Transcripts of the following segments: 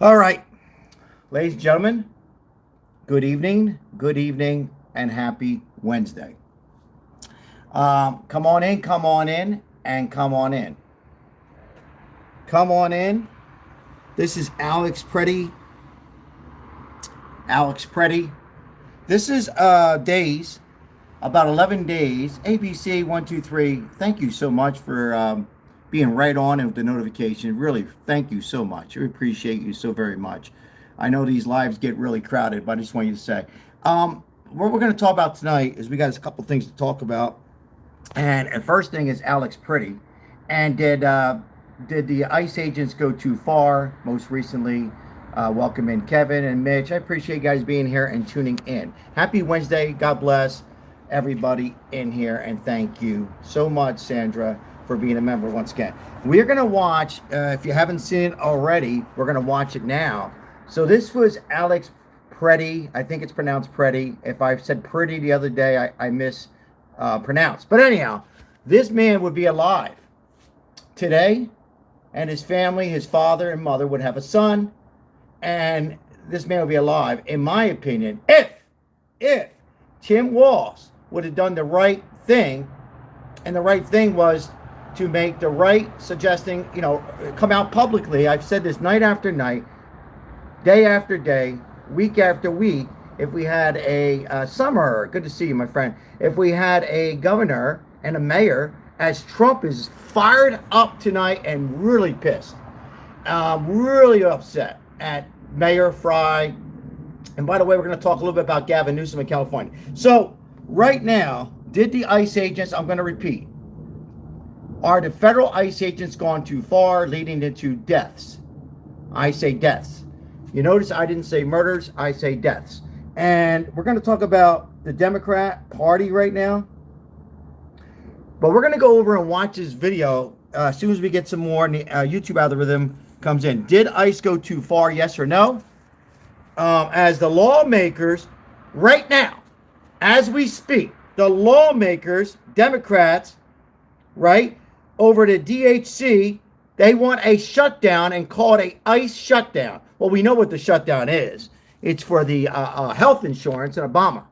All right, ladies and gentlemen, good evening, and happy Wednesday. Come on in, and come on in. Come on in. This is Alex Preddy. Alex Preddy. This is days, about 11 days. ABC 123. Thank you so much for being right on and with the notification. Really, thank you so much. We appreciate you so very much. I know these lives get really crowded, but I just want you to say. What we're going to talk about tonight is we got a couple things to talk about. And the first thing is Alex Pretty. And did the ICE agents go too far? Most recently, welcome in Kevin and Mitch. I appreciate you guys being here and tuning in. Happy Wednesday. God bless everybody in here. And thank you so much, Sandra, for being a member once again. We're going to watch, if you haven't seen it already, we're going to watch it now. So this was Alex Pretty. I think it's pronounced Pretty. If I said pretty the other day, I mispronounced. But anyhow, this man would be alive today, and his family, his father and mother, would have a son, and this man would be alive, in my opinion, if Tim Walz would have done the right thing, and the right thing was to make the right suggesting, come out publicly. I've said this night after night, day after day, week after week. If we had a Summer, good to see you, my friend. If we had a governor and a mayor, as Trump is fired up tonight and really pissed, really upset at Mayor Fry. And by the way, we're going to talk a little bit about Gavin Newsom in California. So right now, did the ICE agents, I'm going to repeat, are the federal ICE agents gone too far, leading into deaths? I say deaths. You notice I didn't say murders, I say deaths. And we're going to talk about the Democrat Party right now. But we're going to go over and watch this video as soon as we get some more and the YouTube algorithm comes in. Did ICE go too far, yes or no? As the lawmakers, right now, as we speak, the lawmakers, Democrats, right, over the DHC, they want a shutdown and call it a ICE shutdown. Well, we know what the shutdown is. It's for the health insurance and Obama,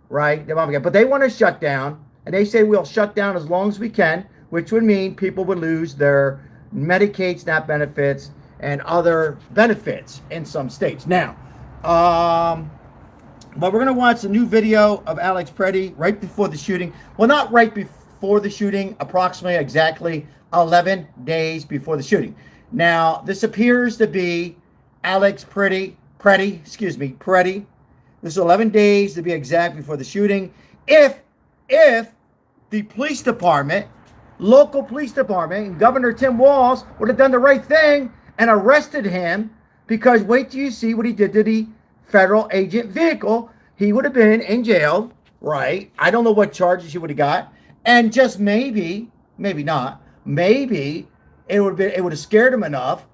right? But they want to shut down, and they say we'll shut down as long as we can, which would mean people would lose their Medicaid, SNAP benefits, and other benefits in some states. Now, but we're going to watch a new video of Alex Preddy right before the shooting. Well, not right before the shooting, approximately exactly 11 days before the shooting. Now, this appears to be Alex Preddy. This is 11 days to be exact before the shooting. If the police department, local police department, and Governor Tim Walz would have done the right thing and arrested him, because wait till you see what he did to the federal agent vehicle. He would have been in jail, right? I don't know what charges he would have got. And just maybe not, maybe it would have scared him enough,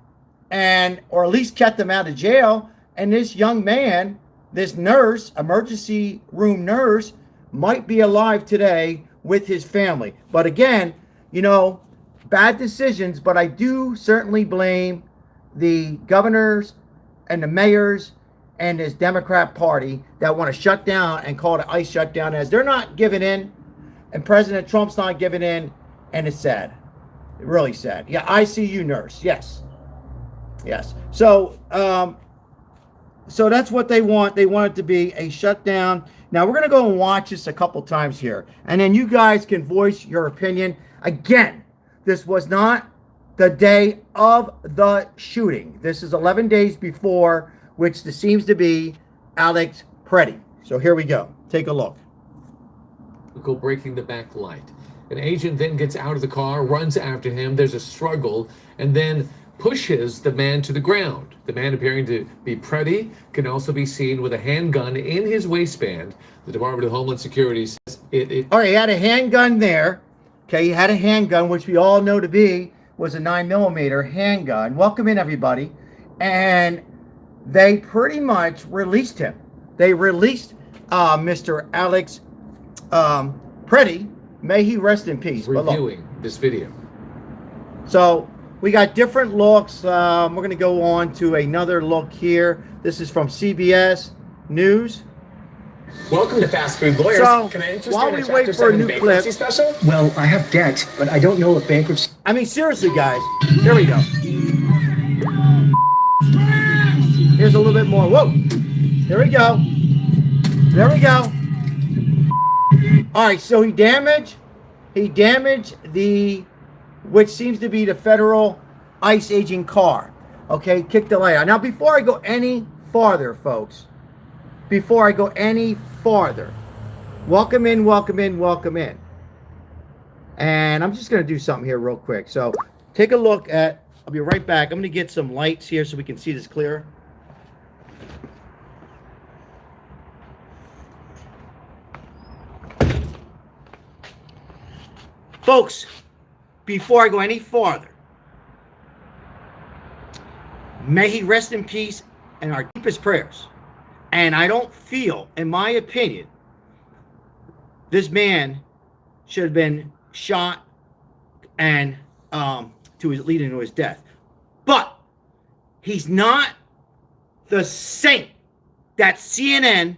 or at least kept him out of jail. And this young man, this nurse, emergency room nurse, might be alive today with his family. But again, bad decisions, but I do certainly blame the governors and the mayors and this Democrat Party that want to shut down and call it ICE shutdown, as they're not giving in, and President Trump's not giving in, and it's sad. Really sad. Yeah, ICU nurse. Yes. So that's what they want. They want it to be a shutdown. Now, we're going to go and watch this a couple times here, and then you guys can voice your opinion. Again, this was not the day of the shooting. This is 11 days before, which this seems to be Alex Preddy. So here we go. Take a look. Breaking the back light. An agent then gets out of the car, runs after him. There's a struggle, and then pushes the man to the ground. The man, appearing to be Preddy, can also be seen with a handgun in his waistband. The Department of Homeland Security says All right, he had a handgun there. Okay, he had a handgun, which we all know to be was a 9mm handgun. Welcome in, everybody. And they pretty much released him. They released Mr. Alex Preddy. May he rest in peace. Reviewing this video. So We got different looks. We're going to go on to another look here. This is from CBS News. Welcome to Fast Food Lawyers. So, Can I interest while you in we a wait Chapter for a 7 new bankruptcy clip- special? Well, I have debt, but I don't know if bankruptcy. I mean, seriously, guys. Here we go. Here's a little bit more. Whoa. There we go. There we go. All right, so he damaged the, which seems to be the federal ICE agent car. Okay, kicked the light out. Now, before I go any farther, folks, before I go any farther, welcome in, welcome in, welcome in. And I'm just going to do something here real quick. So take a look at, I'll be right back. I'm going to get some lights here so we can see this clearer. Folks, before I go any farther, may he rest in peace and our deepest prayers. And I don't feel, in my opinion, this man should have been shot and leading to his death. But he's not the saint that CNN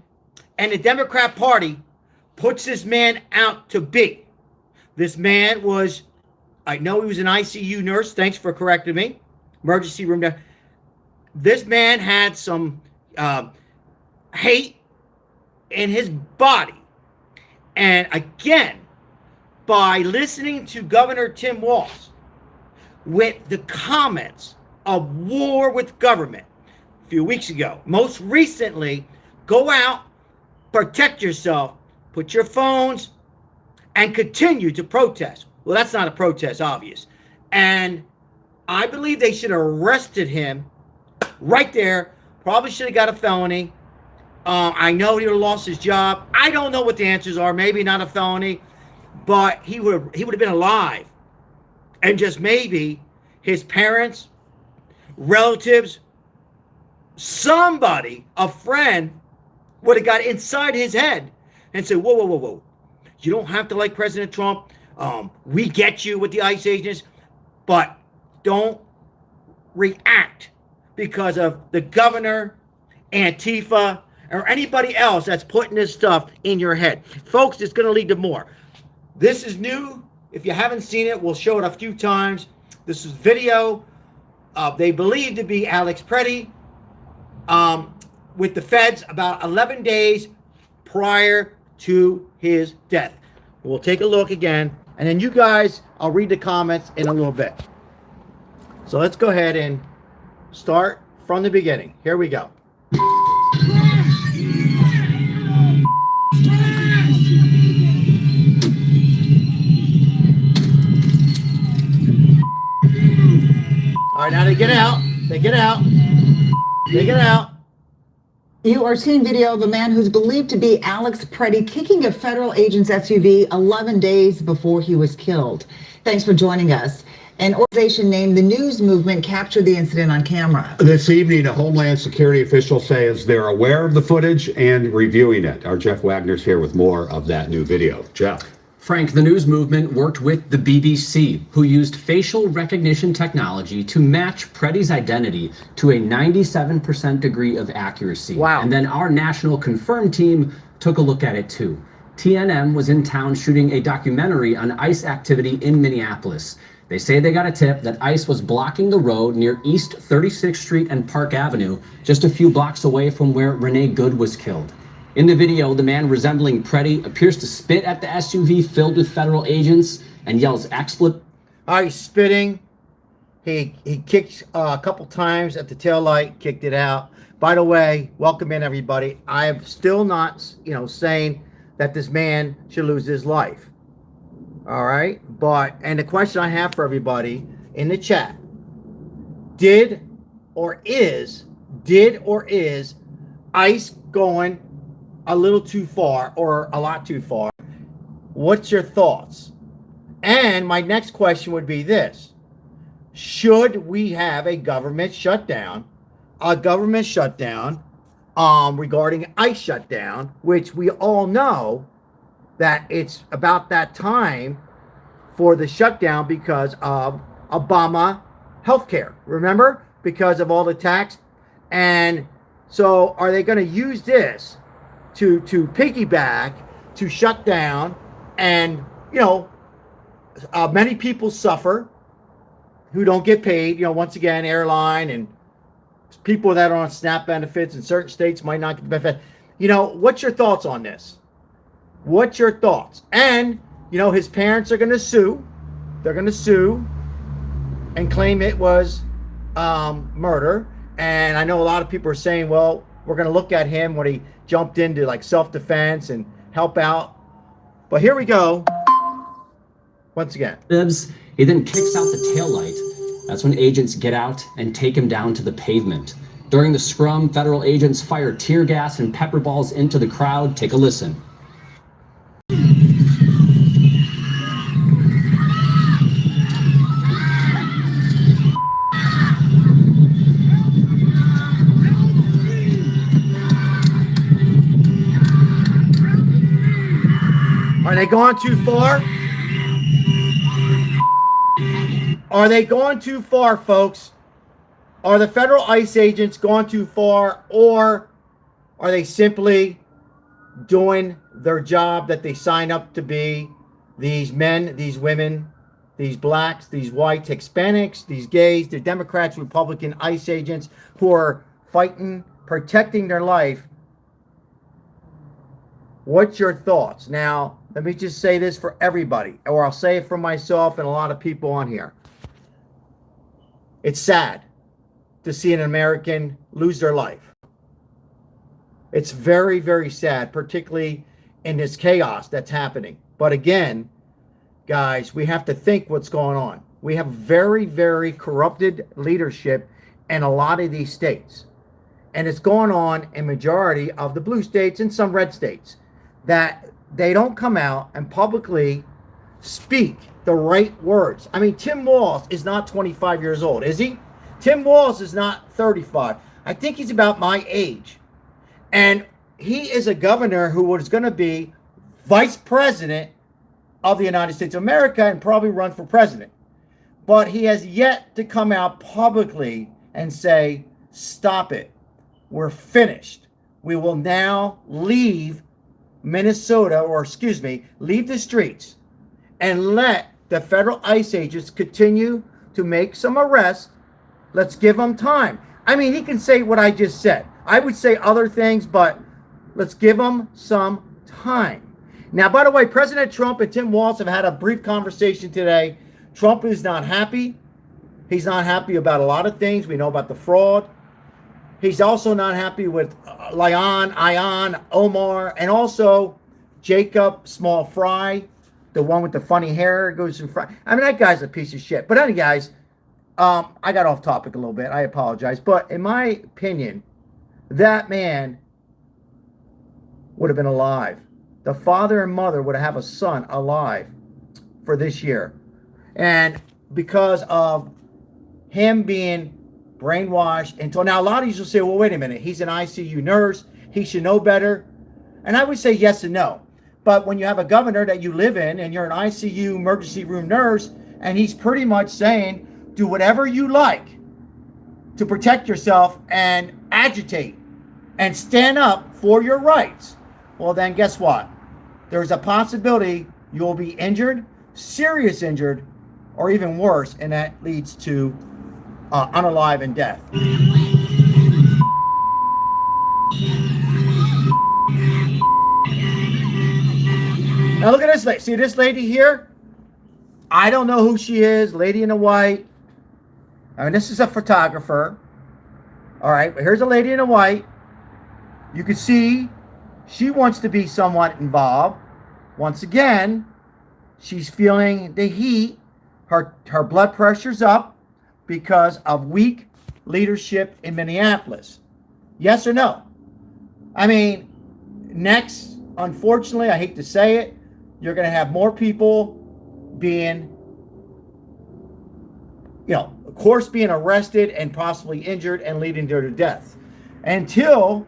and the Democrat Party puts this man out to be. This man was, I know he was an ICU nurse. Thanks for correcting me. Emergency room. This man had some hate in his body. And again, by listening to Governor Tim Walz with the comments of war with government a few weeks ago, most recently, go out, protect yourself, put your phones, and continue to protest. Well, that's not a protest, obvious. And I believe they should have arrested him right there. Probably should have got a felony. I know he would have lost his job. I don't know what the answers are. Maybe not a felony, but he would have been alive. And just maybe his parents, relatives, somebody, a friend, would have got inside his head and said, whoa, whoa, whoa, whoa. You don't have to like President Trump. We get you with the ICE agents, but don't react because of the governor, Antifa, or anybody else that's putting this stuff in your head. Folks, it's going to lead to more. This is new. If you haven't seen it, we'll show it a few times. This is video. They believe to be Alex Preddy with the feds about 11 days prior to his death. We'll take a look again, and then you guys, I'll read the comments in a little bit. So let's go ahead and start from the beginning. Here we go. All right, now they get out. They get out. They get out. You are seeing video of a man who's believed to be Alex Preddy kicking a federal agent's SUV 11 days before he was killed. Thanks for joining us. An organization named the News Movement captured the incident on camera. This evening, a Homeland Security official says they're aware of the footage and reviewing it. Our Jeff Wagner's here with more of that new video. Jeff. Frank, the News Movement worked with the BBC, who used facial recognition technology to match Preddy's identity to a 97% degree of accuracy. Wow. And then our national confirmed team took a look at it too. TNM was in town shooting a documentary on ICE activity in Minneapolis. They say they got a tip that ICE was blocking the road near East 36th Street and Park Avenue, just a few blocks away from where Renee Good was killed. In the video, the man resembling Preddy appears to spit at the SUV filled with federal agents and yells expletive. All right, spitting. He kicked a couple times at the taillight, kicked it out. By the way, welcome in everybody. I am still not, saying that this man should lose his life. All right, and the question I have for everybody in the chat: did or is ICE going a little too far or a lot too far? What's your thoughts? And my next question would be this: should we have a government shutdown regarding ICE shutdown, which we all know that it's about that time for the shutdown because of Obama health care, remember? Because of all the tax. And so are they going to use this to piggyback, to shut down? And, you know, many people suffer who don't get paid. You know, once again, airline and people that are on SNAP benefits in certain states might not get the benefit. You know, what's your thoughts on this? What's your thoughts? And, you know, his parents are going to sue. They're going to sue and claim it was murder. And I know a lot of people are saying, well, we're going to look at him when he jumped into like self-defense and help out. But here we go. Once again. He then kicks out the taillight. That's when agents get out and take him down to the pavement. During the scrum, federal agents fire tear gas and pepper balls into the crowd. Take a listen. Are they going too far? Are they going too far, folks? Are the federal ICE agents going too far, or are they simply doing their job that they sign up to be? These men, these women, these blacks, these whites, Hispanics, these gays, the Democrats, Republican ICE agents who are fighting, protecting their life. What's your thoughts? Now, let me just say this for everybody, or I'll say it for myself and a lot of people on here. It's sad to see an American lose their life. It's very, very sad, particularly in this chaos that's happening. But again, guys, we have to think what's going on. We have very, very corrupted leadership in a lot of these states. And it's going on in majority of the blue states and some red states, that they don't come out and publicly speak the right words. I mean, Tim Walz is not 25 years old, is he? Tim Walz is not 35. I think he's about my age. And he is a governor who was going to be vice president of the United States of America and probably run for president. But he has yet to come out publicly and say, stop it. We're finished. We will now leave Minnesota, or excuse me, leave the streets and let the federal ICE agents continue to make some arrests. Let's give them time. I mean, he can say what I just said. I would say other things, but let's give them some time. Now, by the way, President Trump and Tim Walz have had a brief conversation today. Trump is not happy. He's not happy about a lot of things. We know about the fraud. He's also not happy with Ian, Omar, and also Jacob Small Fry, the one with the funny hair goes in front. I mean, that guy's a piece of shit. But anyway, guys, I got off topic a little bit. I apologize. But in my opinion, that man would have been alive. The father and mother would have a son alive for this year. And because of him being brainwashed until now, a lot of you will say, well, wait a minute, he's an ICU nurse, he should know better. And I would say yes and no. But when you have a governor that you live in and you're an ICU emergency room nurse, and he's pretty much saying, do whatever you like to protect yourself and agitate and stand up for your rights, well, then guess what? There's a possibility you'll be injured, serious injured, or even worse, and that leads to unalive and death. Now look at this lady. See this lady here? I don't know who she is. Lady in the white. I mean, this is a photographer. All right, but here's a lady in the white. You can see she wants to be somewhat involved. Once again, she's feeling the heat. Her blood pressure's up because of weak leadership in Minneapolis. Yes or no? I mean, next, unfortunately, I hate to say it, you're going to have more people being, of course, being arrested and possibly injured and leading to their death. Until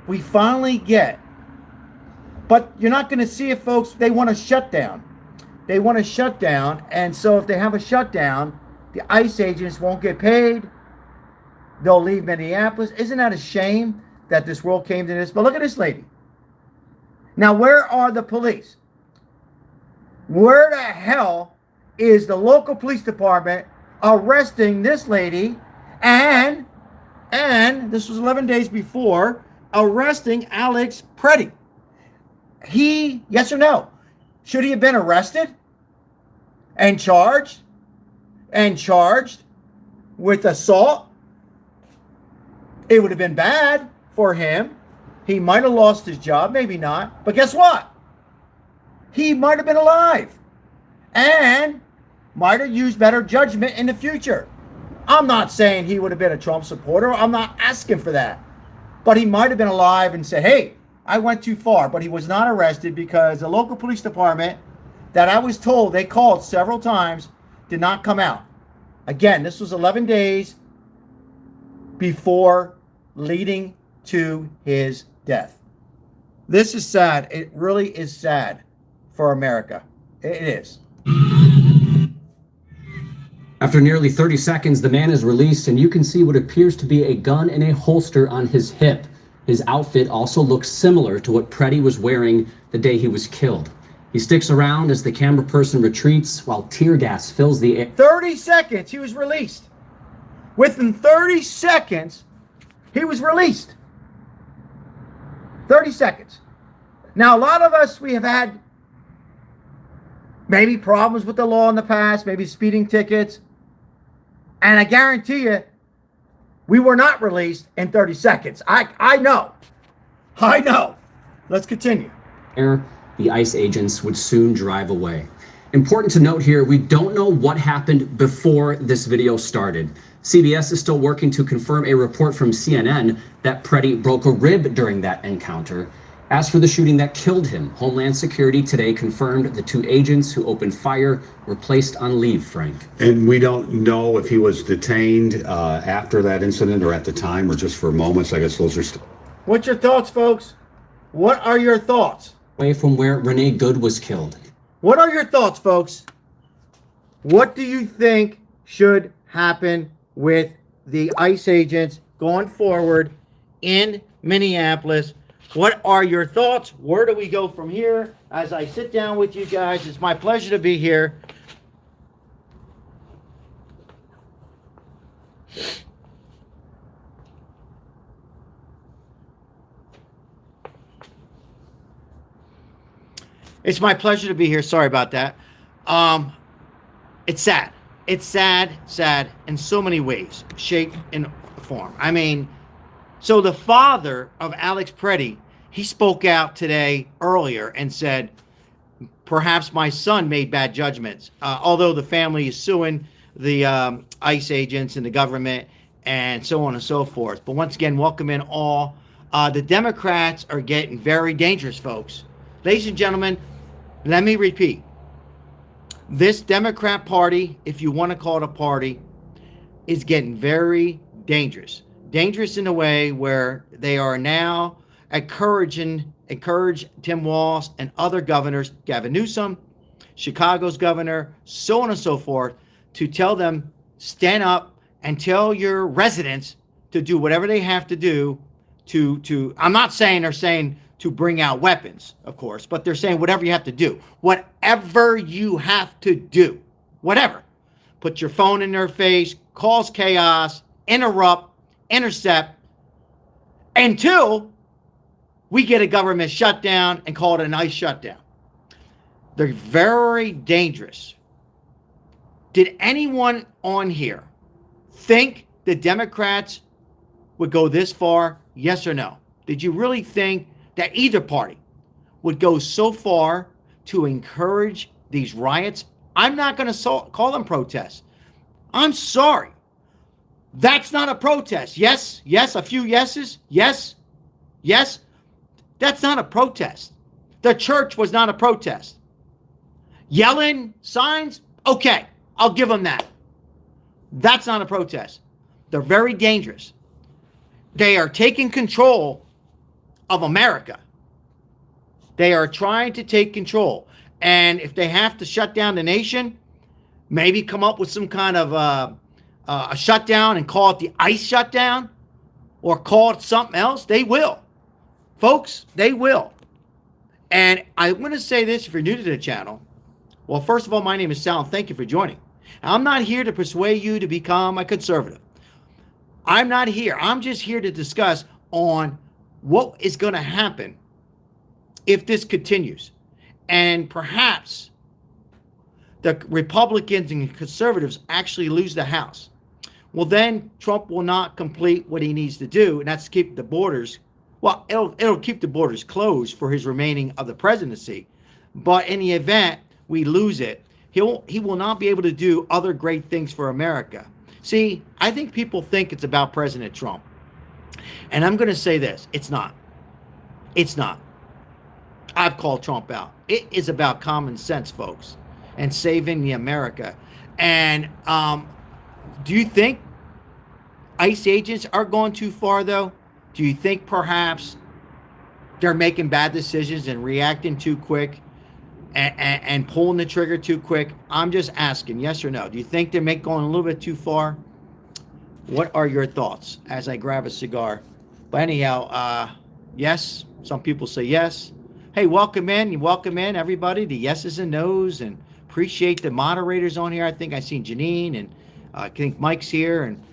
we finally get, but you're not going to see it, folks. They want a shutdown. They want a shutdown. And so if they have a shutdown, The ICE agents won't get paid. They'll leave Minneapolis. Isn't that a shame that this world came to this? But look at this lady. Now, where are the police? Where the hell is the local police department arresting this lady and this was 11 days before, arresting Alex Preddy? Yes or no? Should he have been arrested and charged with assault? It would have been bad for him. He might have lost his job, maybe not. But guess what? He might have been alive and might have used better judgment in the future. I'm not saying he would have been a Trump supporter. I'm not asking for that. But he might have been alive and said, hey, I went too far. But he was not arrested because the local police department that I was told they called several times did not come out. Again, this was 11 days before leading to his death. This is sad. It really is sad for America. It is. After nearly 30 seconds, the man is released, and you can see what appears to be a gun in a holster on his hip. His outfit also looks similar to what Preddy was wearing the day he was killed. He sticks around as the camera person retreats while tear gas fills the air. 30 seconds, he was released. Within 30 seconds, he was released. 30 seconds. Now, a lot of us, we have had maybe problems with the law in the past, maybe speeding tickets. And I guarantee you, we were not released in 30 seconds. I know. Let's continue. The ICE agents would soon drive away. Important to note here, we don't know what happened before this video started. CBS is still working to confirm a report from CNN that Preddy broke a rib during that encounter. As for the shooting that killed him, Homeland Security today confirmed the 2 agents who opened fire were placed on leave, Frank. And we don't know if he was detained after that incident or at the time or just for moments. I guess those are still. What's your thoughts, folks? What are your thoughts? Away from where Renee Good was killed. What are your thoughts, folks? What do you think should happen with the ICE agents going forward in Minneapolis? What are your thoughts? Where do we go from here? As I sit down with you guys, it's my pleasure to be here. It's my pleasure to be here. Sorry about that. It's sad. It's sad in so many ways, shape, and form. I mean, so the father of Alex Preddy, he spoke out today earlier and said, perhaps my son made bad judgments. Although the family is suing the ICE agents and the government and so on and so forth. But once again, welcome in all. The Democrats are getting very dangerous, folks. Ladies and gentlemen, let me repeat. This Democrat Party, if you want to call it a party, is getting very dangerous. Dangerous in a way where they are now encourage Tim Walz and other governors, Gavin Newsom, Chicago's governor, so on and so forth, to tell them, stand up and tell your residents to do whatever they have to do to I'm not saying they're saying to bring out weapons, of course, but they're saying whatever you have to do. Whatever you have to do. Whatever. Put your phone in their face, cause chaos, interrupt, intercept, until we get a government shutdown and call it a nice shutdown. They're very dangerous. Did anyone on here think the Democrats would go this far? Yes or no? Did you really think that either party would go so far to encourage these riots? I'm not going to call them protests. I'm sorry. That's not a protest. Yes, a few yeses. Yes. That's not a protest. The church was not a protest. Yelling, signs, okay, I'll give them that. That's not a protest. They're very dangerous. They are taking control of America. They are trying to take control. And if they have to shut down the nation, maybe come up with some kind of a shutdown and call it the ICE shutdown or call it something else, they will. Folks, they will. And I'm going to say this if you're new to the channel. Well, first of all, my name is Sal, and thank you for joining. I'm not here to persuade you to become a conservative. I'm not here. I'm just here to discuss on what is going to happen if this continues. And perhaps the Republicans and conservatives actually lose the House. Well, then Trump will not complete what he needs to do, and that's keep the borders. Well, it'll keep the borders closed for his remaining of the presidency. But in the event we lose it, he will not be able to do other great things for America. See, I think people think it's about President Trump. And I'm going to say this. It's not. It's not. I've called Trump out. It is about common sense, folks, and saving the America. And do you think ICE agents are going too far, though? Do you think perhaps they're making bad decisions and reacting too quick and pulling the trigger too quick? I'm just asking, yes or no. Do you think they're going a little bit too far? What are your thoughts as I grab a cigar? But anyhow, yes, some people say yes. Hey, welcome in, everybody, the yeses and nos, and appreciate the moderators on here. I think I seen Janine, and I think Mike's here, and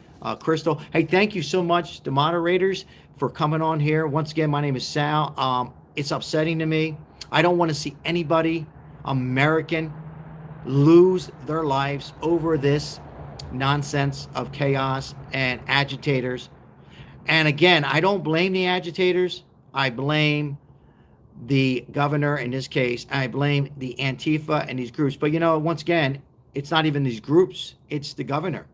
Crystal. Hey, thank you so much, the moderators, for coming on here. Once again, my name is Sal. It's upsetting to me. I don't want to see anybody, American, lose their lives over this nonsense of chaos and agitators. And again, I don't blame the agitators. I blame the governor in this case. I blame the Antifa and these groups. But once again, it's not even these groups. It's the governor.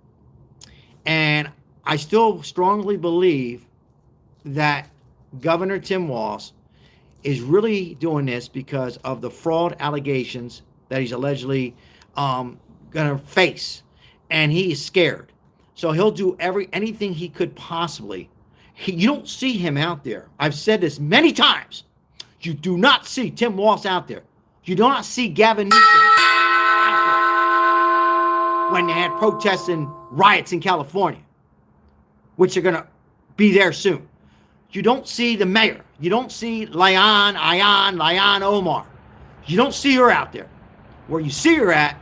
And I still strongly believe that Governor Tim Walz is really doing this because of the fraud allegations that he's allegedly going to face. And he is scared. So he'll do anything he could possibly. You don't see him out there. I've said this many times. You do not see Tim Walz out there. You do not see Gavin Newsom out there when they had protests and riots in California, which are going to be there soon. You don't see the mayor. You don't see Ilhan Omar. You don't see her out there. Where you see her at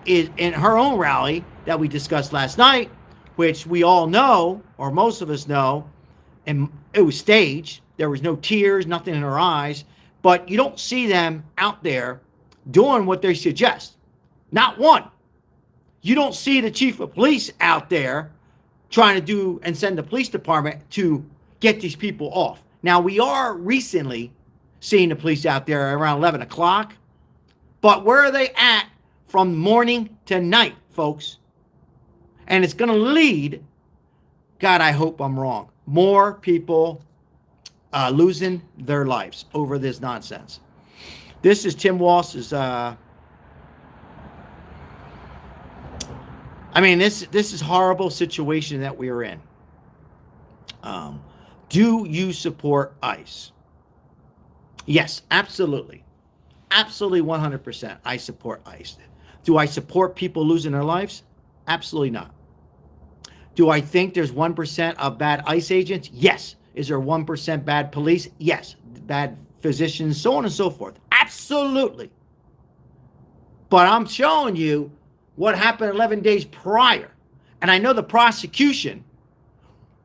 is in her own rally that we discussed last night, which we all know, or most of us know, and it was staged. There was no tears, nothing in her eyes, but you don't see them out there doing what they suggest. Not one. You don't see the chief of police out there trying to do and send the police department to get these people off. Now, we are recently seeing the police out there around 11 o'clock, but where are they at from morning to night, folks? And it's going to lead, God, I hope I'm wrong, more people losing their lives over this nonsense. This is Tim Walz's, this is horrible situation that we are in. Do you support ICE? Yes, absolutely. Absolutely 100%. I support ICE. Do I support people losing their lives? Absolutely not. Do I think there's 1% of bad ICE agents? Yes. Is there 1% bad police? Yes. Bad physicians, so on and so forth. Absolutely. But I'm showing you what happened 11 days prior. And I know the prosecution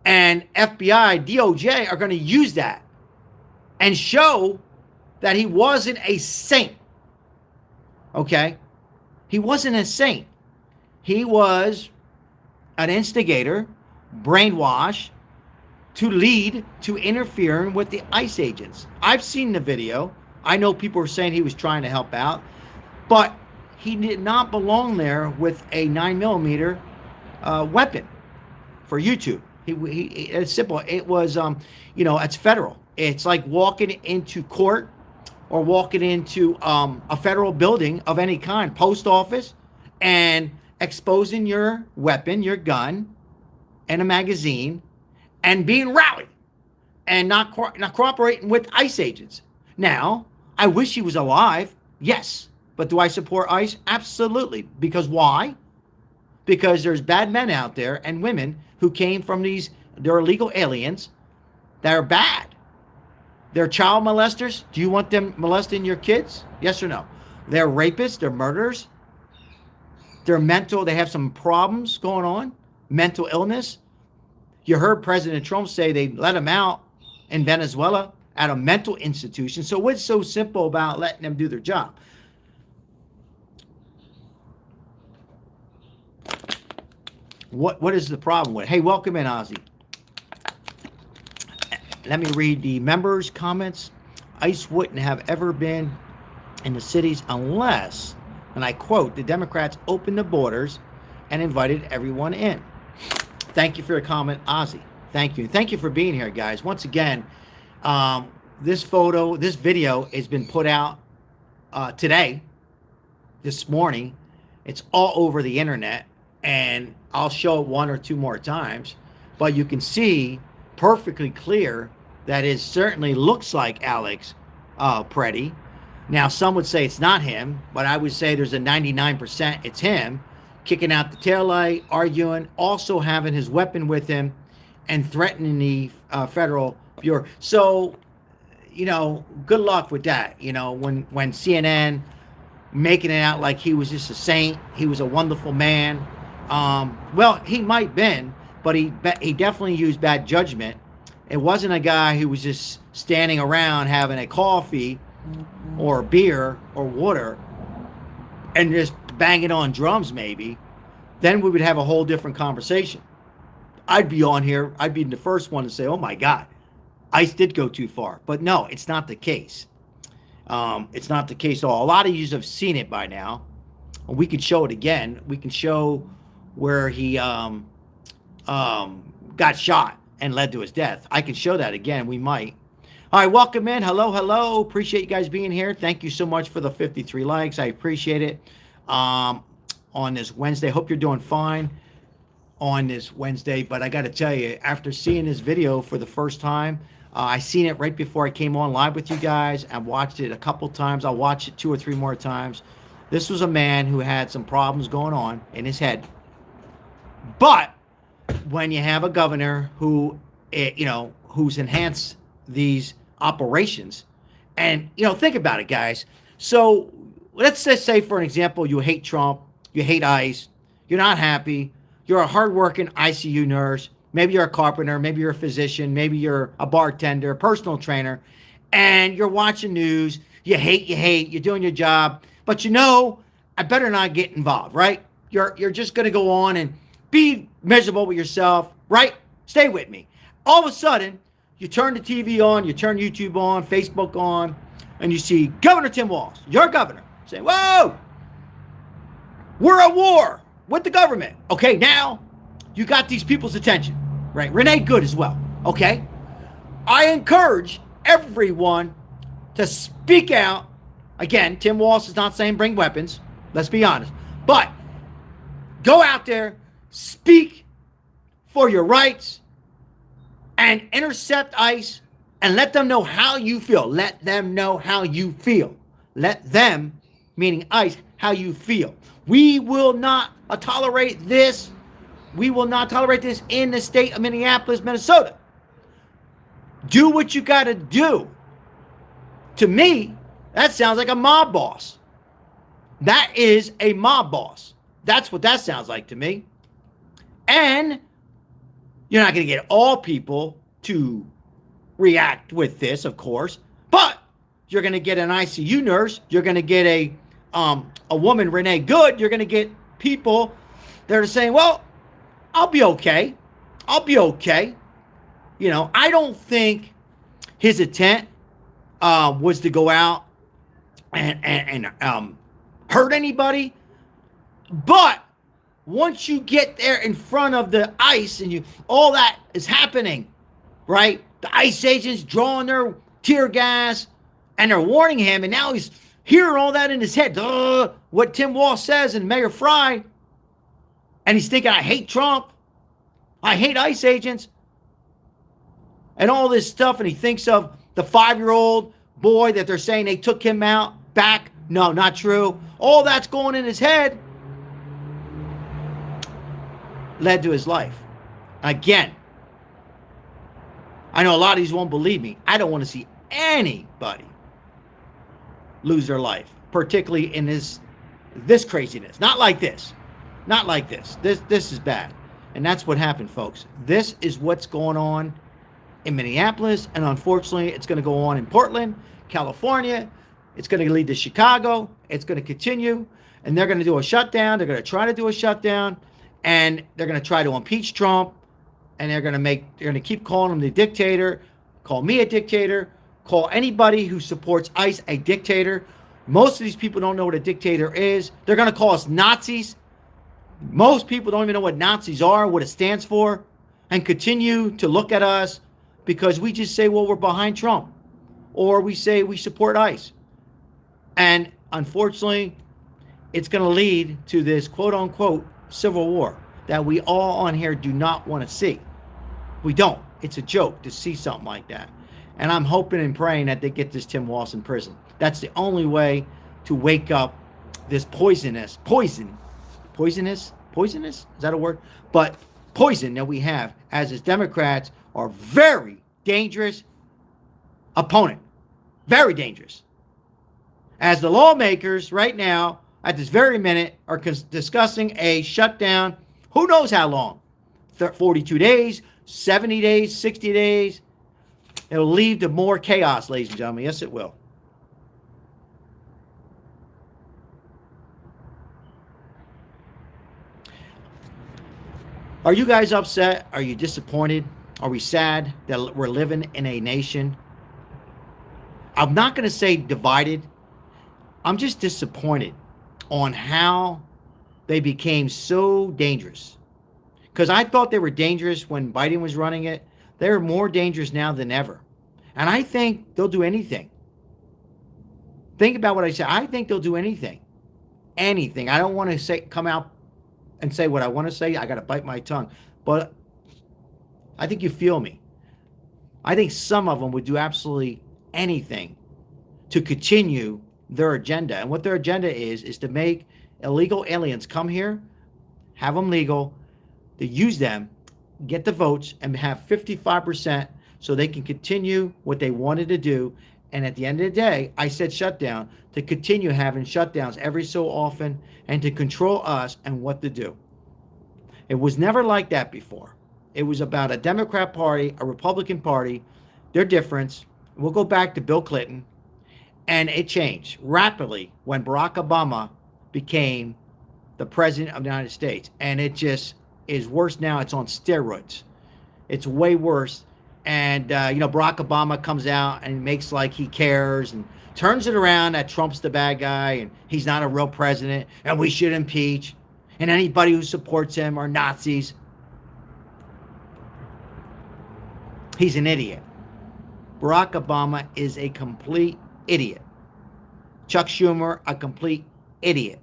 and FBI, DOJ are going to use that and show that he wasn't a saint. Okay? He wasn't a saint. He was an instigator, brainwashed, to lead to interfering with the ICE agents. I've seen the video. I know people are saying he was trying to help out, but he did not belong there with a 9mm weapon for YouTube. It's simple. It was, it's federal. It's like walking into court or walking into a federal building of any kind, post office, and exposing your weapon, your gun, and a magazine, and being rowdy and not cooperating with ICE agents. Now, I wish he was alive. Yes, But do I support ICE? Absolutely. Because why? Because there's bad men out there and women who came from they're illegal aliens that are bad. They're child molesters. Do you want them molesting your kids? Yes or no? They're rapists. They're murderers. They have some problems going on, mental illness. You heard President Trump say they let them out in Venezuela at a mental institution. So what's so simple about letting them do their job? What is the problem with it? Hey, welcome in, Ozzy. Let me read the members' comments. ICE wouldn't have ever been in the cities unless, and I quote, the Democrats opened the borders and invited everyone in. Thank you for your comment, Ozzy. Thank you. Thank you for being here, guys. Once again, this video has been put out today, this morning. It's all over the internet, and I'll show it one or two more times, but you can see perfectly clear that it certainly looks like Alex Preddy. Now, some would say it's not him, but I would say there's a 99% it's him, kicking out the taillight, arguing, also having his weapon with him, and threatening the federal bureau. So, good luck with that. When CNN making it out like he was just a saint, he was a wonderful man. Well, he might have been, but he definitely used bad judgment. It wasn't a guy who was just standing around having a coffee or a beer or water and just banging on drums maybe. Then we would have a whole different conversation. I'd be on here. I'd be the first one to say, oh my God, ICE did go too far. But no, it's not the case. It's not the case at all. A lot of you have seen it by now. We could show it again. We can show where he got shot and led to his death. I can show that again. We might. All right, welcome in. Hello. Appreciate you guys being here. Thank you so much for the 53 likes. I appreciate it. On this Wednesday, hope you're doing fine on this Wednesday. But I got to tell you, after seeing this video for the first time, I seen it right before I came on live with you guys. I watched it a couple times. I'll watch it 2 or 3 more times. This was a man who had some problems going on in his head. But when you have a governor who, who's enhanced these operations, and, think about it, guys. So let's just say, for an example, you hate Trump, you hate ICE, you're not happy, you're a hardworking ICU nurse, maybe you're a carpenter, maybe you're a physician, maybe you're a bartender, personal trainer, and you're watching news, you hate, you're doing your job, but I better not get involved, right? You're just going to go on and be miserable with yourself, right? Stay with me. All of a sudden, you turn the TV on, you turn YouTube on, Facebook on, and you see Governor Tim Walz, your governor, saying, whoa, we're at war with the government. Okay, now you got these people's attention, right? Renee Good as well, okay? I encourage everyone to speak out. Again, Tim Walz is not saying bring weapons, let's be honest, but go out there, speak for your rights, and intercept ICE and let them know how you feel. Let them know how you feel. Let them, meaning ICE, how you feel. We will not tolerate this. We will not tolerate this in the state of Minneapolis, Minnesota. Do what you got to do. To me, that sounds like a mob boss. That is a mob boss. That's what that sounds like to me. And you're not going to get all people to react with this, of course, but you're going to get an ICU nurse. You're going to get a woman, Renee Good. You're going to get people that are saying, well, I'll be okay. I'll be okay. I don't think his intent was to go out and hurt anybody. But once you get there in front of the ICE and all that is happening, right? The ICE agents drawing their tear gas and they're warning him, and now he's hearing all that in his head. What Tim Walz says and Mayor Fry, and he's thinking, I hate Trump, I hate ICE agents, and all this stuff, and he thinks of the 5-year-old boy that they're saying they took him out back No, not true. All that's going in his head led to his life. Again, I know a lot of these won't believe me. I don't want to see anybody lose their life, particularly in this craziness. Not like this. Not like this. This is bad. And that's what happened, folks. This is what's going on in Minneapolis, and unfortunately, it's going to go on in Portland, California. It's going to lead to Chicago. It's going to continue, and they're going to do a shutdown. They're going to try to do a shutdown, and they're going to try to impeach Trump, and they're going to keep calling him the dictator, call me a dictator, call anybody who supports ICE a dictator. Most of these people don't know what a dictator is. They're going to call us Nazis. Most people don't even know what Nazis are, what it stands for, and continue to look at us because we just say, well, we're behind Trump, or we say we support ICE. And unfortunately, it's going to lead to this quote-unquote civil war that we all on here do not want to see. We don't. It's a joke to see something like that. And I'm hoping and praying that they get this Tim Walz in prison. That's the only way to wake up this poisonous, is that a word? But poison that we have as his Democrats are very dangerous opponent. Very dangerous. As the lawmakers right now, at this very minute, are discussing a shutdown, who knows how long? 42 days, 70 days, 60 days. It'll lead to more chaos, ladies and gentlemen. Yes, it will. Are you guys upset? Are you disappointed? Are we sad that we're living in a nation? I'm not going to say divided. I'm just disappointed on how they became so dangerous. Because I thought they were dangerous when Biden was running it. They're more dangerous now than ever. And I think they'll do anything. Think about what I said. I think they'll do anything. Anything. I don't want to come out and say what I want to say. I got to bite my tongue. But I think you feel me. I think some of them would do absolutely anything to continue their agenda. And what their agenda is to make illegal aliens come here, have them legal, to use them, get the votes, and have 55% so they can continue what they wanted to do. And at the end of the day, I said shutdown, to continue having shutdowns every so often and to control us and what to do. It was never like that before. It was about a Democrat Party, a Republican Party, their difference. We'll go back to Bill Clinton. And it changed rapidly when Barack Obama became the president of the United States. And it just is worse now. It's on steroids. It's way worse. And, Barack Obama comes out and makes like he cares and turns it around that Trump's the bad guy and he's not a real president and we should impeach. And anybody who supports him are Nazis. He's an idiot. Barack Obama is a complete idiot. Chuck Schumer, a complete idiot.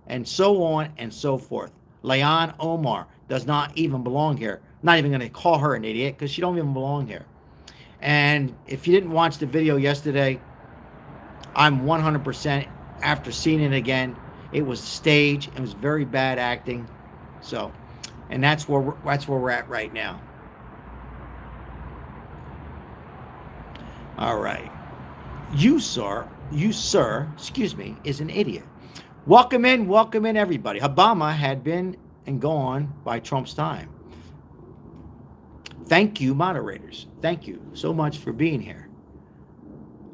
And so on and so forth. Ilhan Omar does not even belong here. I'm not even going to call her an idiot because she don't even belong here. And if you didn't watch the video yesterday, I'm 100% after seeing it again. It was staged. It was very bad acting. So, and that's where we're at right now. All right. You, sir, is an idiot. Welcome in, everybody. Obama had been and gone by Trump's time. Thank you, moderators. Thank you so much for being here.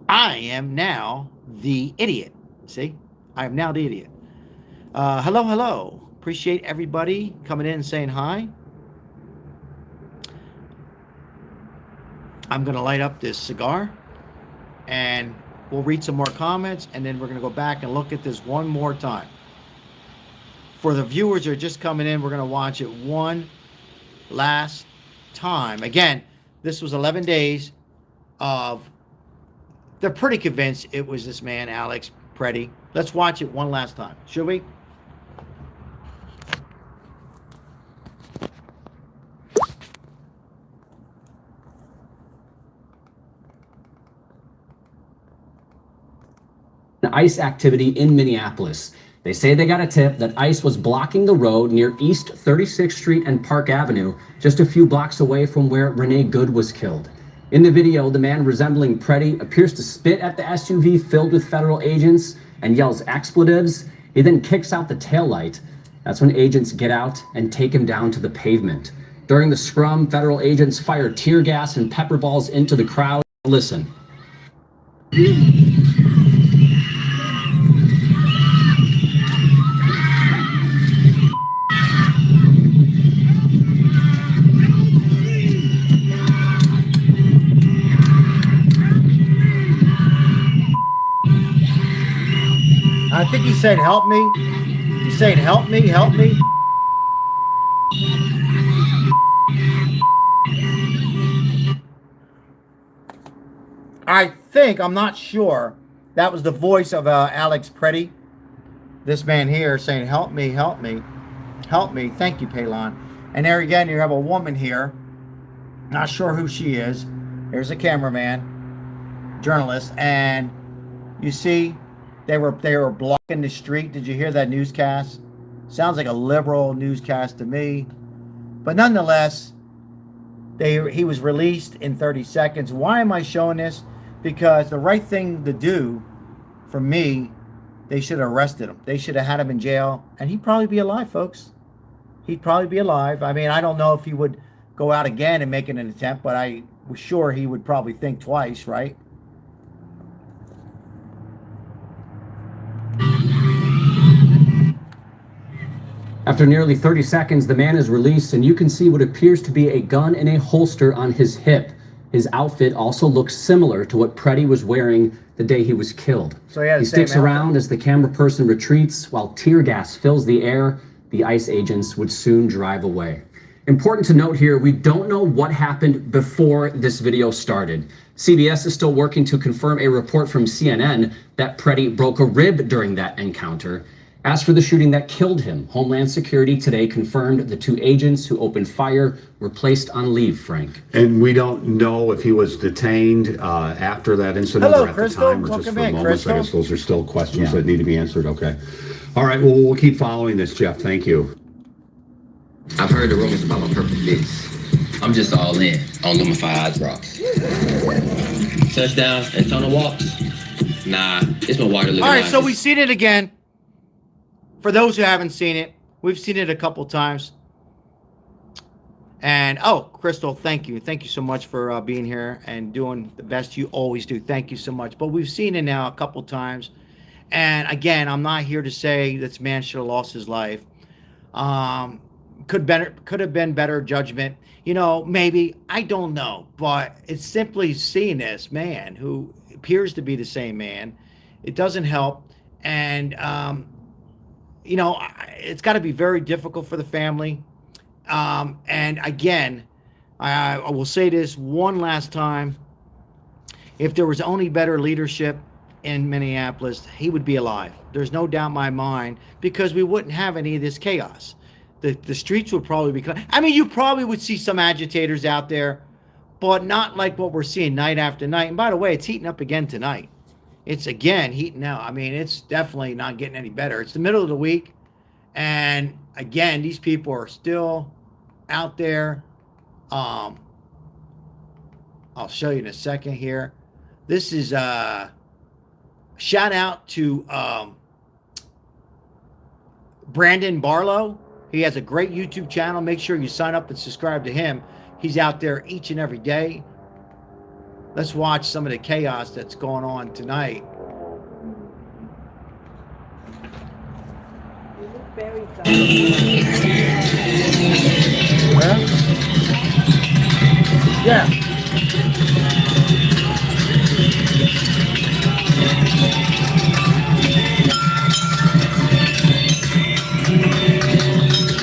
I am now the idiot. See? I am now the idiot. Hello. Appreciate everybody coming in and saying hi. I'm going to light up this cigar and we'll read some more comments and then we're going to go back and look at this one more time. For the viewers that are just coming in, we're going to watch it one last time. Again, this was 11 days of, they're pretty convinced it was this man, Alex Preddy. Let's watch it one last time. Should we? ICE activity in Minneapolis. They say they got a tip that ICE was blocking the road near East 36th Street and Park Avenue, just a few blocks away from where Renee Good was killed. In the video, the man resembling Preddy appears to spit at the SUV filled with federal agents and yells expletives. He then kicks out the taillight. That's when agents get out and take him down to the pavement. During the scrum, federal agents fire tear gas and pepper balls into the crowd. Listen. I think he's saying, help me. He's saying, help me, help me. I think, I'm not sure, that was the voice of Alex Preddy. This man here saying, help me, help me, help me. Thank you, Palon. And there again, you have a woman here. Not sure who she is. Here's a cameraman, journalist, and you see they were blocking the street. Did you hear that newscast? Sounds like a liberal newscast to me. But nonetheless, he was released in 30 seconds. Why am I showing this? Because the right thing to do, for me, they should have arrested him. They should have had him in jail, and he'd probably be alive, folks. He'd probably be alive. I mean, I don't know if he would go out again and make an attempt, but I was sure he would probably think twice, right? After nearly 30 seconds, the man is released, and you can see what appears to be a gun in a holster on his hip. His outfit also looks similar to what Preddy was wearing the day he was killed. So he sticks around as the camera person retreats while tear gas fills the air. The ICE agents would soon drive away. Important to note here, we don't know what happened before this video started. CBS is still working to confirm a report from CNN that Preddy broke a rib during that encounter. As for the shooting that killed him, Homeland Security today confirmed the 2 agents who opened fire were placed on leave, Frank. And we don't know if he was detained after that incident Hello, or at Crystal. the time or just Welcome for in, moments. I Crystal. guess those are still questions that need to be answered. Okay. All right. Well, we'll keep following this, Jeff. Thank you. I've heard the rumors about my perfect fix. I'm just all in on Lumified drops. Touchdowns and tunnel walks. Nah, it's no water living. All right, so we've seen it again. For those who haven't seen it, we've seen it a couple times. And, oh, Crystal, thank you. Thank you so much for being here and doing the best you always do. Thank you so much. But we've seen it now a couple times. And, again, I'm not here to say this man should have lost his life. Could have been better judgment. You know, maybe. I don't know. But it's simply seeing this man who appears to be the same man. It doesn't help. And, you know, it's got to be very difficult for the family. And again, I will say this one last time. If there was only better leadership in Minneapolis, he would be alive. There's no doubt in my mind, because we wouldn't have any of this chaos. The streets would probably be, I mean, you probably would see some agitators out there, but not like what we're seeing night after night. And by the way, it's heating up again tonight. It's again heating out. I mean, it's definitely not getting any better. It's the middle of the week. And again, these people are still out there. I'll show you in a second here. This is a shout out to Brandon Barlow. He has a great YouTube channel. Make sure you sign up and subscribe to him. He's out there each and every day. Let's watch some of the chaos that's going on tonight. Yeah.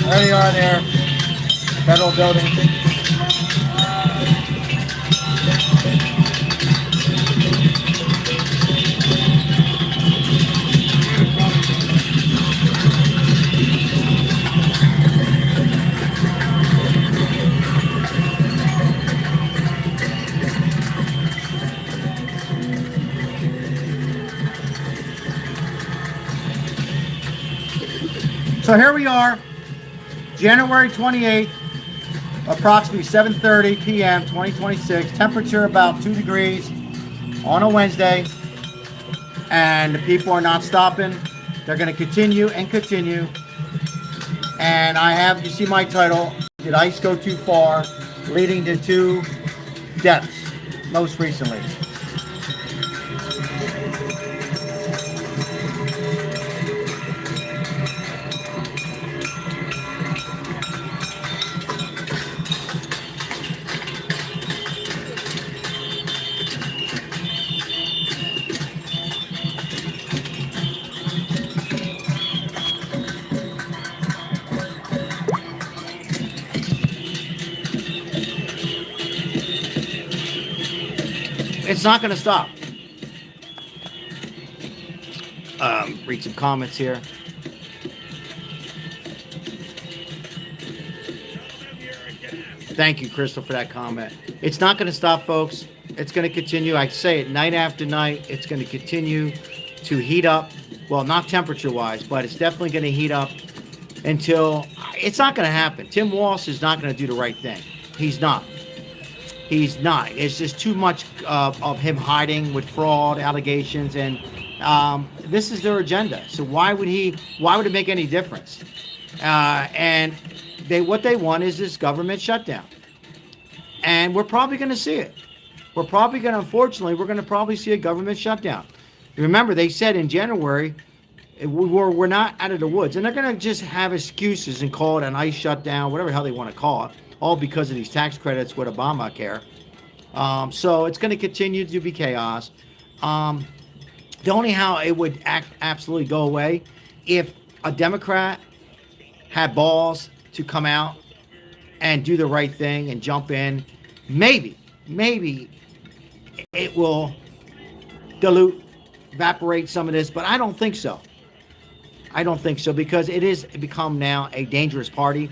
There you are there. Federal building. So here we are, January 28th, approximately 7:30 p.m. 2026. Temperature about 2 degrees on a Wednesday, and the people are not stopping. They're going to continue and continue. And I have, you see my title, Did ICE Go Too Far? Leading to 2 deaths, most recently. It's not going to stop. Read some comments here. Thank you, Crystal, for that comment. It's not going to stop, folks. It's going to continue. I say it night after night. It's going to continue to heat up. Well, not temperature-wise, but it's definitely going to heat up until it's not going to happen. Tim Walz is not going to do the right thing. He's not. He's not. It's just too much of him hiding with fraud allegations, and this is their agenda. So why would it make any difference? And what they want is this government shutdown, and we're probably going to see it. Unfortunately, we're going to probably see a government shutdown. Remember, they said in January we're not out of the woods, and they're going to just have excuses and call it an ICE shutdown, whatever the hell they want to call it. All because of these tax credits with Obamacare. So it's going to continue to be chaos. The only how it would absolutely go away if a Democrat had balls to come out and do the right thing and jump in. Maybe it will evaporate some of this, but I don't think so. Because it is become now a dangerous party.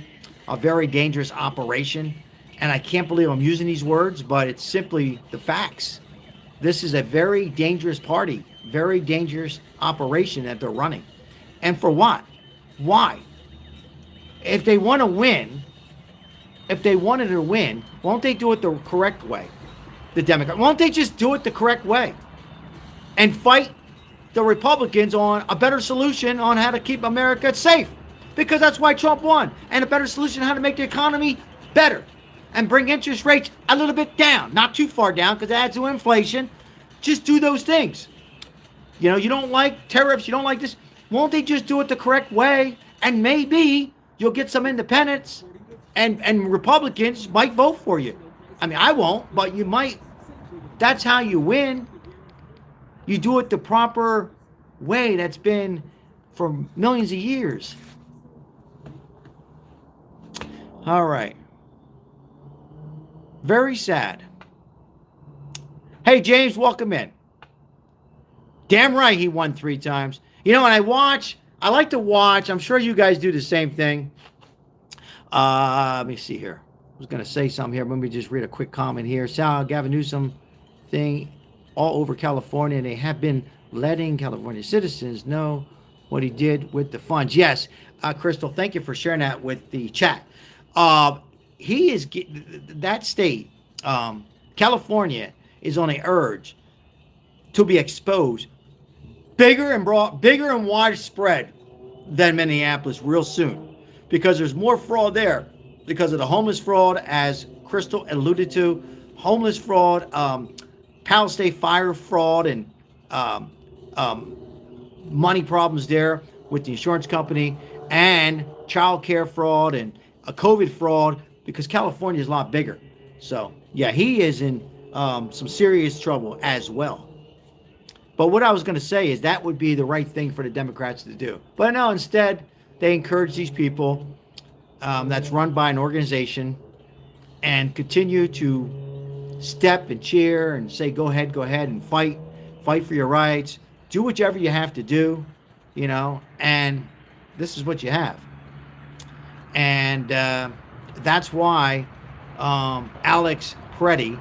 A very dangerous operation, and I can't believe I'm using these words, but it's simply the facts. This is a very dangerous party, very dangerous operation that they're running. And for what? Why? If they want to win, if they wanted to win, won't they do it the correct way? The Democrats, won't they just do it the correct way and fight the Republicans on a better solution on how to keep America safe? Because that's why Trump won. And a better solution how to make the economy better and bring interest rates a little bit down. Not too far down because it adds to inflation. Just do those things. You know, you don't like tariffs, you don't like this. Won't they just do it the correct way? And maybe you'll get some independents and Republicans might vote for you. I mean, I won't, but you might. That's how you win. You do it the proper way that's been for millions of years. All right. Very sad. Hey, James, welcome in. Damn right he won 3 times. You know, when I like to watch. I'm sure you guys do the same thing. Let me see here. I was going to say something here. Let me just read a quick comment here. Gavin Newsom thing all over California. And they have been letting California citizens know what he did with the funds. Yes, Crystal, thank you for sharing that with the chat. He is that state, California, is on an urge to be exposed bigger and widespread than Minneapolis real soon, because there's more fraud there because of the homeless fraud, as Crystal alluded to, homeless fraud, Palo State Fire fraud, and money problems there with the insurance company, and child care fraud, and a COVID fraud, because California is a lot bigger. So yeah, he is in some serious trouble as well. But what I was going to say is that would be the right thing for the Democrats to do. But no, instead, they encourage these people that's run by an organization and continue to step and cheer and say, go ahead and fight for your rights. Do whatever you have to do, you know, and this is what you have. And that's why Alex Preddy,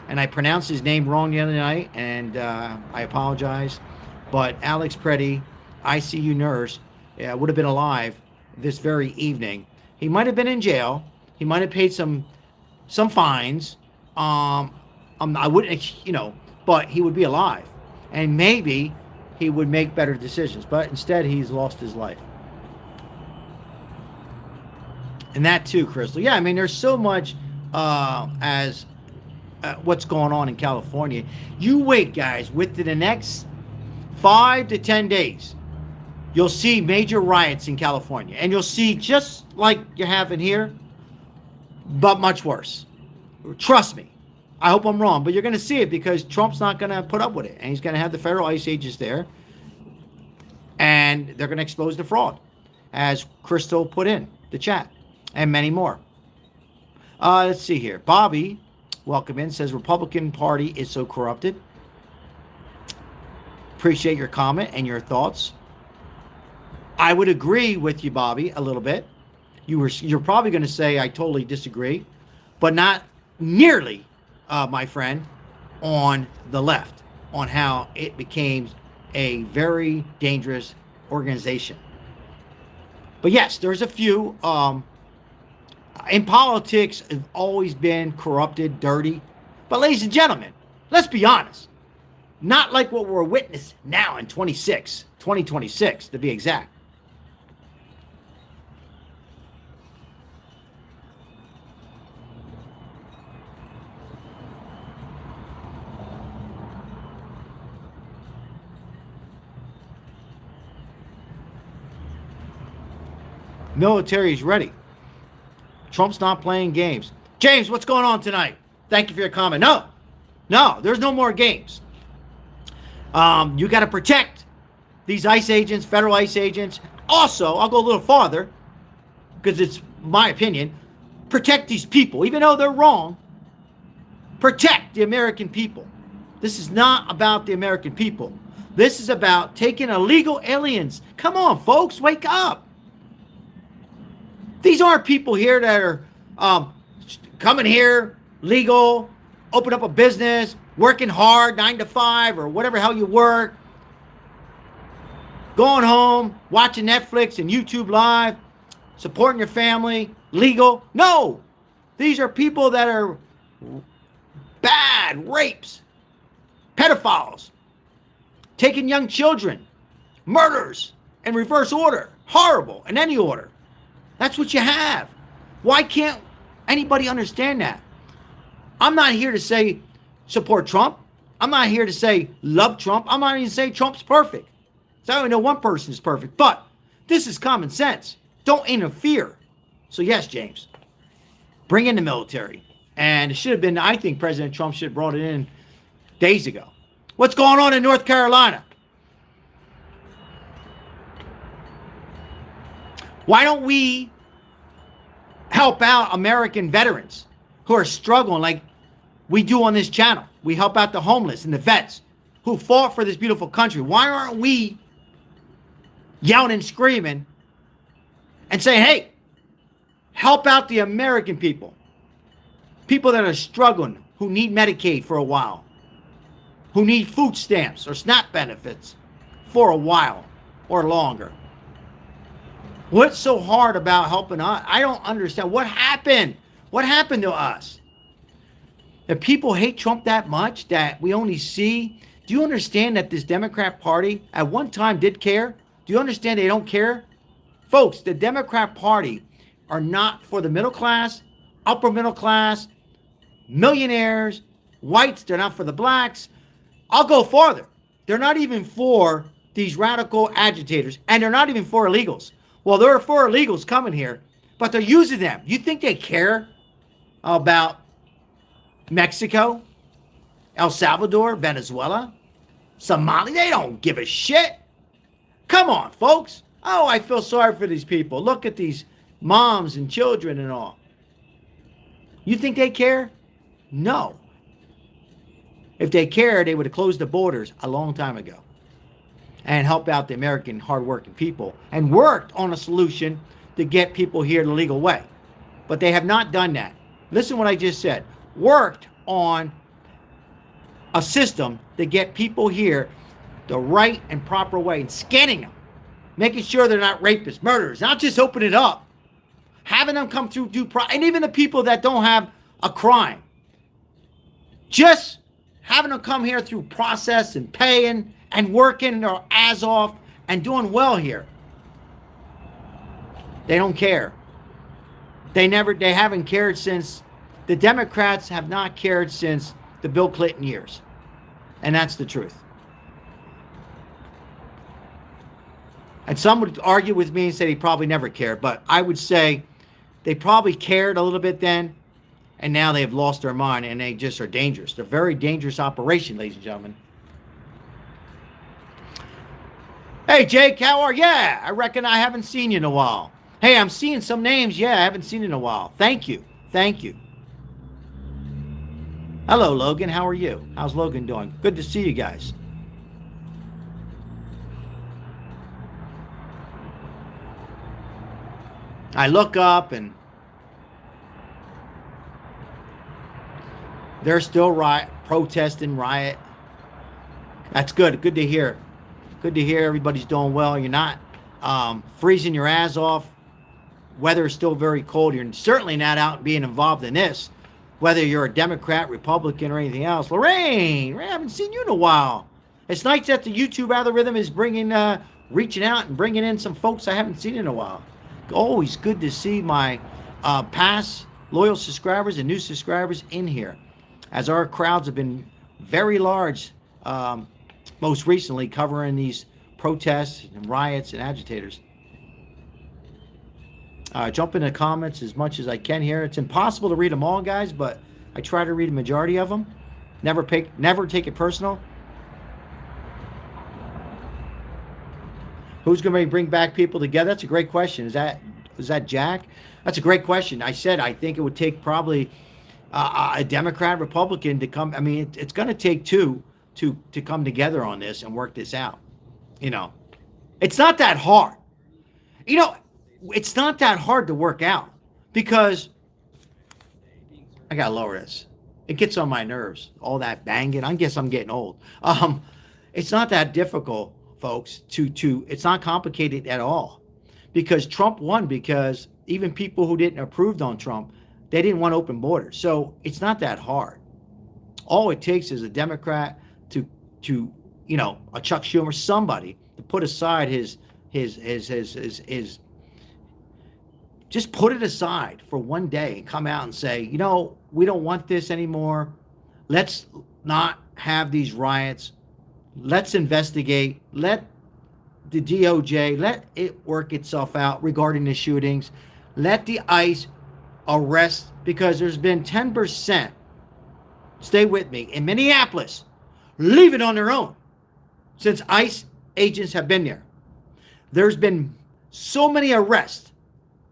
and I pronounced his name wrong the other night, and I apologize, but Alex Preddy, ICU nurse, would have been alive this very evening. He might have been in jail. He might have paid some fines. I wouldn't, but he would be alive, and maybe he would make better decisions. But instead, he's lost his life. And that too, Crystal. Yeah, I mean, there's so much as what's going on in California. You wait, guys. Within the next 5 to 10 days, you'll see major riots in California, and you'll see just like you're having here, but much worse. Trust me. I hope I'm wrong, but you're going to see it because Trump's not going to put up with it, and he's going to have the federal ICE agents there, and they're going to expose the fraud, as Crystal put in the chat, and many more. Let's see here. Bobby, welcome in, says Republican Party is so corrupted. Appreciate your comment and your thoughts. I would agree with you, Bobby, a little bit. You're probably going to say I totally disagree, but not nearly, my friend, on the left, on how it became a very dangerous organization. But yes, there's a few. In politics, have always been corrupted, dirty. But ladies and gentlemen, let's be honest. Not like what we're witnessing now in 2026, to be exact. Military is ready. Trump's not playing games. James, what's going on tonight? Thank you for your comment. No, there's no more games. You got to protect these ICE agents, federal ICE agents. Also, I'll go a little farther because it's my opinion. Protect these people, even though they're wrong. Protect the American people. This is not about the American people. This is about taking illegal aliens. Come on, folks, wake up. These aren't people here that are coming here, legal, open up a business, working hard, 9 to 5, or whatever hell you work, going home, watching Netflix and YouTube Live, supporting your family, legal. No, these are people that are bad, rapes, pedophiles, taking young children, murders in reverse order, horrible, in any order. That's what you have. Why can't anybody understand that? I'm not here to say support Trump. I'm not here to say love Trump. I'm not even saying Trump's perfect. So I only know one person is perfect. But this is common sense. Don't interfere. So yes, James, bring in the military. And it should have been, I think President Trump should have brought it in days ago. What's going on in North Carolina? Why don't we help out American veterans who are struggling like we do on this channel? We help out the homeless and the vets who fought for this beautiful country. Why aren't we yelling and screaming and saying, hey, help out the American people? People that are struggling, who need Medicaid for a while, who need food stamps or SNAP benefits for a while or longer. What's so hard about helping us? I don't understand. What happened? What happened to us? If people hate Trump that much that we only see, do you understand that this Democrat Party at one time did care? Do you understand they don't care? Folks, the Democrat Party are not for the middle class, upper middle class, millionaires, whites. They're not for the blacks. I'll go farther. They're not even for these radical agitators, and they're not even for illegals. Well, there are 4 illegals coming here, but they're using them. You think they care about Mexico, El Salvador, Venezuela, Somalia? They don't give a shit. Come on, folks. Oh, I feel sorry for these people. Look at these moms and children and all. You think they care? No. If they cared, they would have closed the borders a long time ago and help out the American hardworking people and worked on a solution to get people here the legal way. But they have not done that. Listen to what I just said. Worked on a system to get people here the right and proper way and scanning them making sure they're not rapists, murderers, not just open it up, having them come through due process, and even the people that don't have a crime, just having them come here through process and paying and working their ass off and doing well here. They don't care. They haven't cared since, the Democrats have not cared since the Bill Clinton years. And that's the truth. And some would argue with me and say he probably never cared, but I would say they probably cared a little bit then, and now they have lost their mind and they just are dangerous. They're a very dangerous operation, ladies and gentlemen. Hey, Jake, how are you? Yeah, I reckon I haven't seen you in a while. Hey, I'm seeing some names. Yeah, I haven't seen you in a while. Thank you. Thank you. Hello, Logan. How are you? How's Logan doing? Good to see you guys. I look up and they're still protesting, riot. That's good. Good to hear. Good to hear everybody's doing well. You're not freezing your ass off. Weather is still very cold. You're certainly not out being involved in this, whether you're a Democrat, Republican, or anything else. Lorraine, I haven't seen you in a while. It's nice that the YouTube algorithm is reaching out and bringing in some folks I haven't seen in a while. Always good to see my past loyal subscribers and new subscribers in here, as our crowds have been very large, most recently covering these protests and riots and agitators. Jump in the comments as much as I can here. It's impossible to read them all, guys, but I try to read a majority of them. Never take it personal. Who's going to bring back people together? That's a great question. Is that Jack? That's a great question. I said I think it would take probably a Democrat, Republican to come. I mean, it's going to take two to come together on this and work this out. You know, it's not that hard. You know, it's not that hard to work out because I got to lower this. It gets on my nerves. All that banging. I guess I'm getting old. It's not that difficult, folks, it's not complicated at all, because Trump won, because even people who didn't approve on Trump, they didn't want open borders. So it's not that hard. All it takes is a Democrat to you know, a Chuck Schumer, somebody to put aside his just put it aside for one day and come out and say, you know, we don't want this anymore. Let's not have these riots. Let's investigate. Let the DOJ, let it work itself out regarding the shootings. Let the ICE arrest, because there's been 10%, stay with me, in Minneapolis, leave it on their own since ICE agents have been there. There's been so many arrests.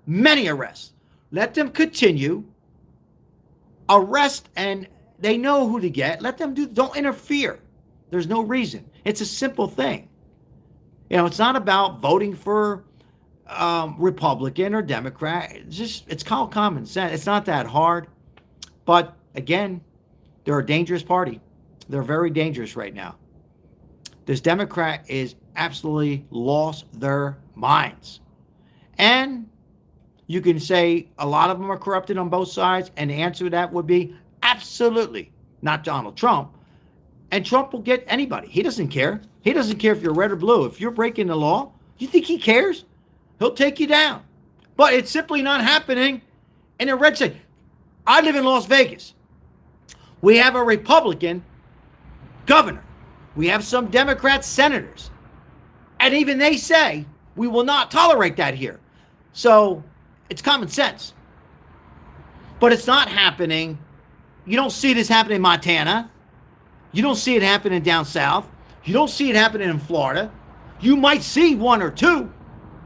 Let them continue. Arrest, and they know who to get. Let them don't interfere. There's no reason. It's a simple thing. You know, it's not about voting for Republican or Democrat. It's called common sense. It's not that hard. But again, they're a dangerous party. They're very dangerous right now. This Democrat is absolutely lost their minds. And you can say a lot of them are corrupted on both sides, and the answer to that would be absolutely not Donald Trump. And Trump will get anybody. He doesn't care. He doesn't care if you're red or blue. If you're breaking the law, you think he cares? He'll take you down. But it's simply not happening in a red state. I live in Las Vegas. We have a Republican governor. We have some Democrat senators. And even they say, we will not tolerate that here. So it's common sense. But it's not happening. You don't see this happening in Montana. You don't see it happening down south. You don't see it happening in Florida. You might see one or two,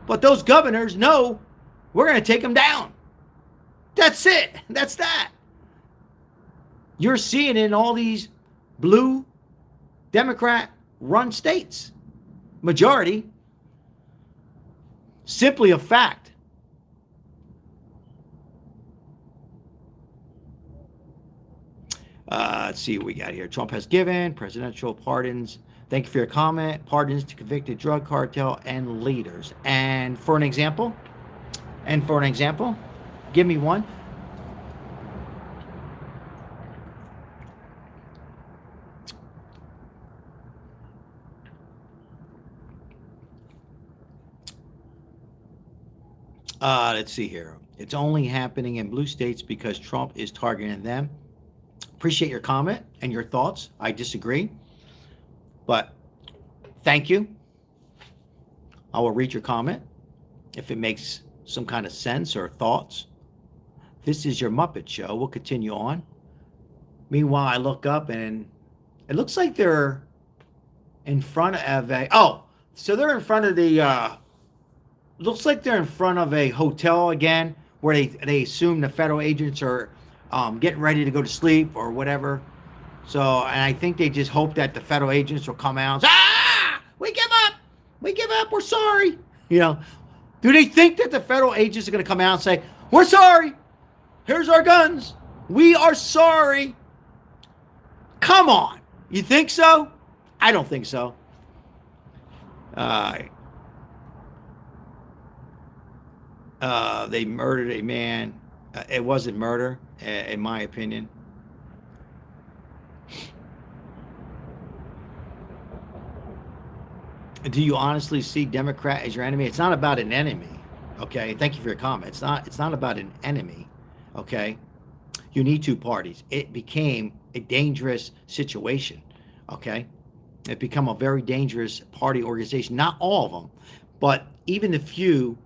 but those governors know we're going to take them down. That's it. That's that. You're seeing it in all these blue Democrat-run states. Majority. Simply a fact. Let's see what we got here. Trump has given presidential pardons Thank you for your comment. Pardons to convicted drug cartel and leaders. And for an example, give me one. Let's see here. It's only happening in blue states because Trump is targeting them. Appreciate your comment and your thoughts. I disagree, but thank you. I will read your comment if it makes some kind of sense or thoughts. This is your Muppet Show. We'll continue on. Meanwhile, I look up and it looks like they're in front of so they're in front of the looks like they're in front of a hotel again, where they assume the federal agents are getting ready to go to sleep or whatever. So, and I think they just hope that the federal agents will come out and say, we give up, we're sorry. You know, do they think that the federal agents are going to come out and say, we're sorry, here's our guns, we are sorry? Come on, you think so? I don't think so. They murdered a man. It wasn't murder, in my opinion. Do you honestly see Democrat as your enemy? It's not about an enemy. Okay, thank you for your comment. It's not about an enemy. Okay, you need two parties. It became a dangerous situation. Okay, it became a very dangerous party organization. Not all of them, but even the few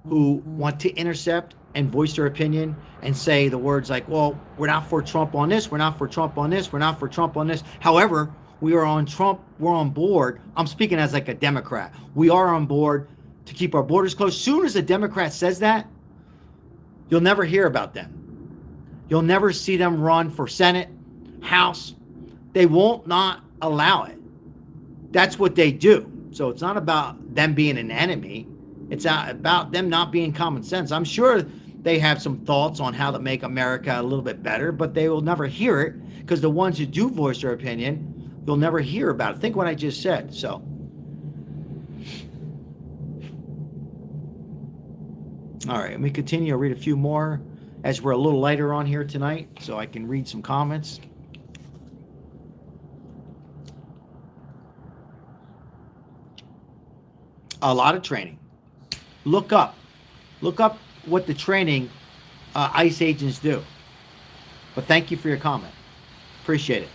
who want to intercept and voice their opinion and say the words like, well, we're not for Trump on this, we're not for Trump on this, we're not for Trump on this. However, we are on Trump, we're on board. I'm speaking as like a Democrat. We are on board to keep our borders closed. Soon as a Democrat says that, you'll never hear about them. You'll never see them run for Senate, House. They won't not allow it. That's what they do. So it's not about them being an enemy. It's about them not being common sense. I'm sure they have some thoughts on how to make America a little bit better, but they will never hear it because the ones who do voice their opinion, you'll never hear about it. Think what I just said. So, all right, let me continue. I'll read a few more as we're a little lighter on here tonight so I can read some comments. A lot of training. Look up what the training ICE agents do. But thank you for your comment. Appreciate it.